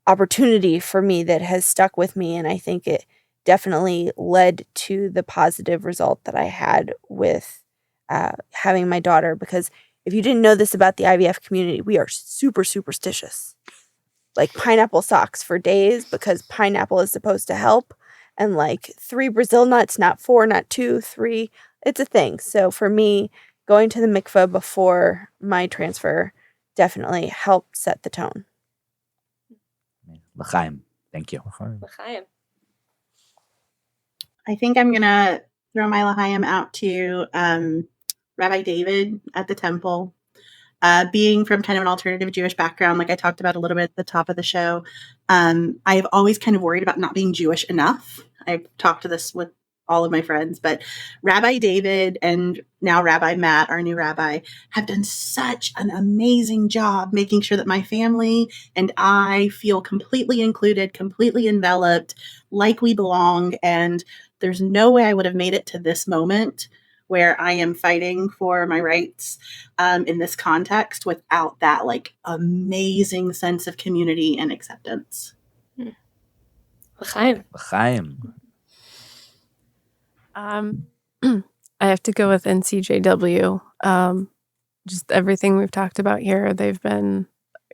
Speaker 2: opportunity for me that has stuck with me. And I think it definitely led to the positive result that I had with having my daughter, because if you didn't know this about the IVF community, we are super superstitious. Like pineapple socks for days because pineapple is supposed to help. And like 3 Brazil nuts, not 4, not 2, 3. It's a thing. So for me, going to the mikveh before my transfer definitely helped set the tone.
Speaker 1: L'chaim. Thank you.
Speaker 6: L'chaim.
Speaker 7: I think I'm going to throw my l'chaim out to Rabbi David at the temple. Being from kind of an alternative Jewish background, like I talked about a little bit at the top of the show, I've always kind of worried about not being Jewish enough. I've talked to this with all of my friends, but Rabbi David and now Rabbi Matt, our new rabbi, have done such an amazing job making sure that my family and I feel completely included, completely enveloped, like we belong. And there's no way I would have made it to this moment where I am fighting for my rights in this context without that like amazing sense of community and acceptance.
Speaker 6: L'chaim.
Speaker 1: L'chaim.
Speaker 8: I have to go with NCJW. Just everything we've talked about here, they've been,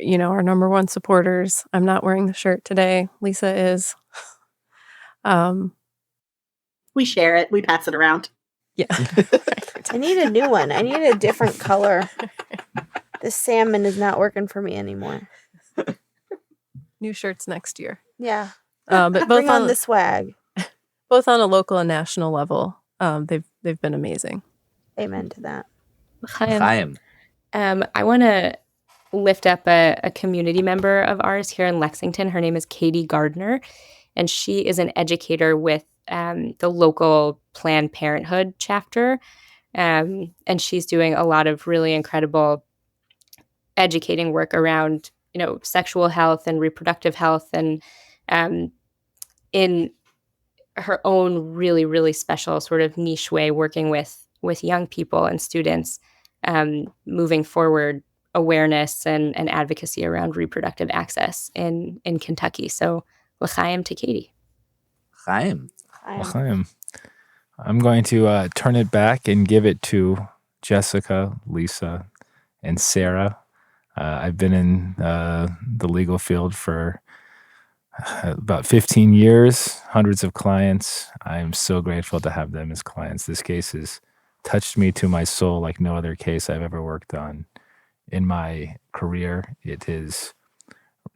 Speaker 8: our number one supporters. I'm not wearing the shirt today. Lisa is.
Speaker 7: We share it. We pass it around.
Speaker 8: Yeah.
Speaker 2: I need a new one. I need a different color. This salmon is not working for me anymore.
Speaker 8: New shirts next year.
Speaker 2: Yeah.
Speaker 8: But both
Speaker 2: Bring on the swag.
Speaker 8: both on a local and national level, they've been amazing.
Speaker 2: Amen to that.
Speaker 6: L'chaim.
Speaker 1: L'chaim.
Speaker 6: I want to lift up a community member of ours here in Lexington. Her name is Katie Gardner, and she is an educator with the local Planned Parenthood chapter. And she's doing a lot of really incredible educating work around, sexual health and reproductive health, and in her own really, really special sort of niche way, working with young people and students, moving forward awareness and advocacy around reproductive access in Kentucky. So l'chaim to Katie.
Speaker 1: Chaim.
Speaker 9: L'chaim. I'm going to turn it back and give it to Jessica, Lisa, and Sarah. I've been in the legal field for about 15 years, hundreds of clients. I'm so grateful to have them as clients. This case has touched me to my soul like no other case I've ever worked on in my career. It has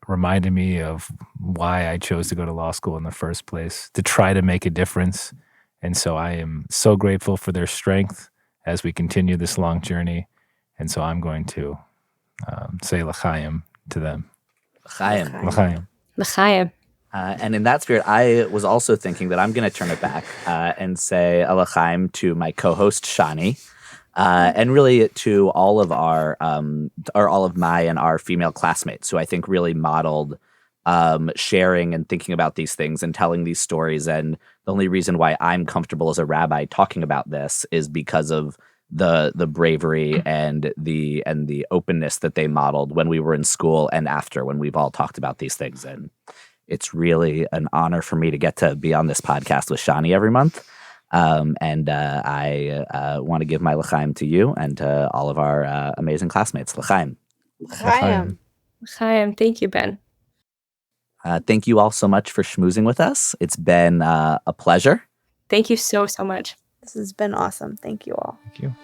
Speaker 9: reminded me of why I chose to go to law school in the first place, to try to make a difference. And so I am so grateful for their strength as we continue this long journey. And so I'm going to say l'chaim to them.
Speaker 1: L'chaim.
Speaker 9: L'chaim.
Speaker 6: L'chaim.
Speaker 1: And in that spirit, I was also thinking that I'm going to turn it back and say a l'chaim to my co-host Shani, and really to all of our, or all of my and our female classmates, who I think really modeled sharing and thinking about these things and telling these stories. And the only reason why I'm comfortable as a rabbi talking about this is because of the bravery and the openness that they modeled when we were in school and after, when we've all talked about these things. And it's really an honor for me to get to be on this podcast with Shani every month. And I want to give my l'chaim to you and to all of our amazing classmates. L'chaim.
Speaker 2: L'chaim.
Speaker 6: L'chaim. Thank you, Ben.
Speaker 1: Thank you all so much for schmoozing with us. It's been a pleasure.
Speaker 6: Thank you so much.
Speaker 2: This has been awesome. Thank you all.
Speaker 9: Thank you.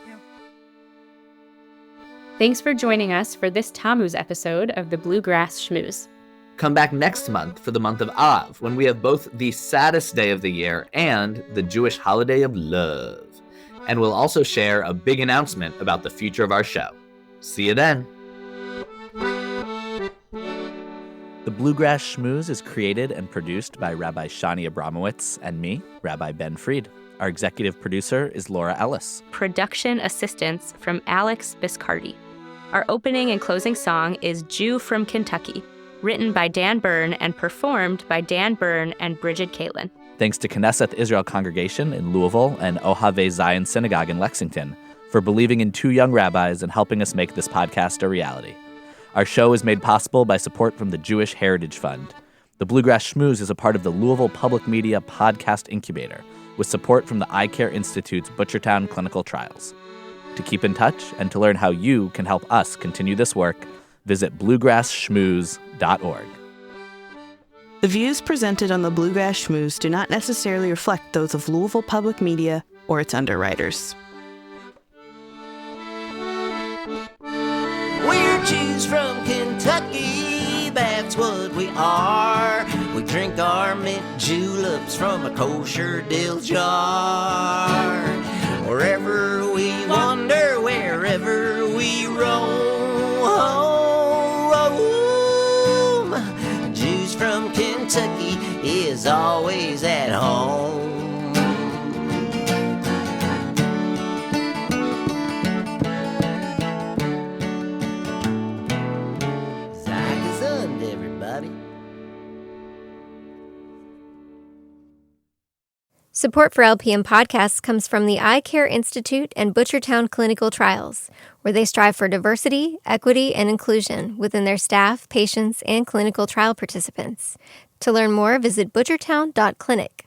Speaker 6: Thanks for joining us for this Tamuz episode of the Bluegrass Schmooze.
Speaker 4: Come back next month for the month of Av, when we have both the saddest day of the year and the Jewish holiday of love. And we'll also share a big announcement about the future of our show. See you then.
Speaker 1: The Bluegrass Schmooze is created and produced by Rabbi Shani Abramowitz and me, Rabbi Ben Fried. Our executive producer is Laura Ellis.
Speaker 6: Production assistance from Alex Biscardi. Our opening and closing song is Jew from Kentucky, written by Dan Byrne and performed by Dan Byrne and Bridget Caitlin.
Speaker 1: Thanks to Knesset Israel Congregation in Louisville and Ohave Zion Synagogue in Lexington for believing in two young rabbis and helping us make this podcast a reality. Our show is made possible by support from the Jewish Heritage Fund. The Bluegrass Schmooze is a part of the Louisville Public Media Podcast Incubator, with support from the Eye Care Institute's Butchertown Clinical Trials. To keep in touch and to learn how you can help us continue this work, visit bluegrassschmooze.org.
Speaker 10: The views presented on the Bluegrass Schmooze do not necessarily reflect those of Louisville Public Media or its underwriters.
Speaker 5: We're Jews from Kentucky, that's what we are. We drink our mint juleps from a kosher dill jar. Wherever we wander, wherever we roam, Jews from Kentucky is always at home.
Speaker 3: Support for LPM podcasts comes from the Eye Care Institute and Butchertown Clinical Trials, where they strive for diversity, equity, and inclusion within their staff, patients, and clinical trial participants. To learn more, visit butchertown.clinic.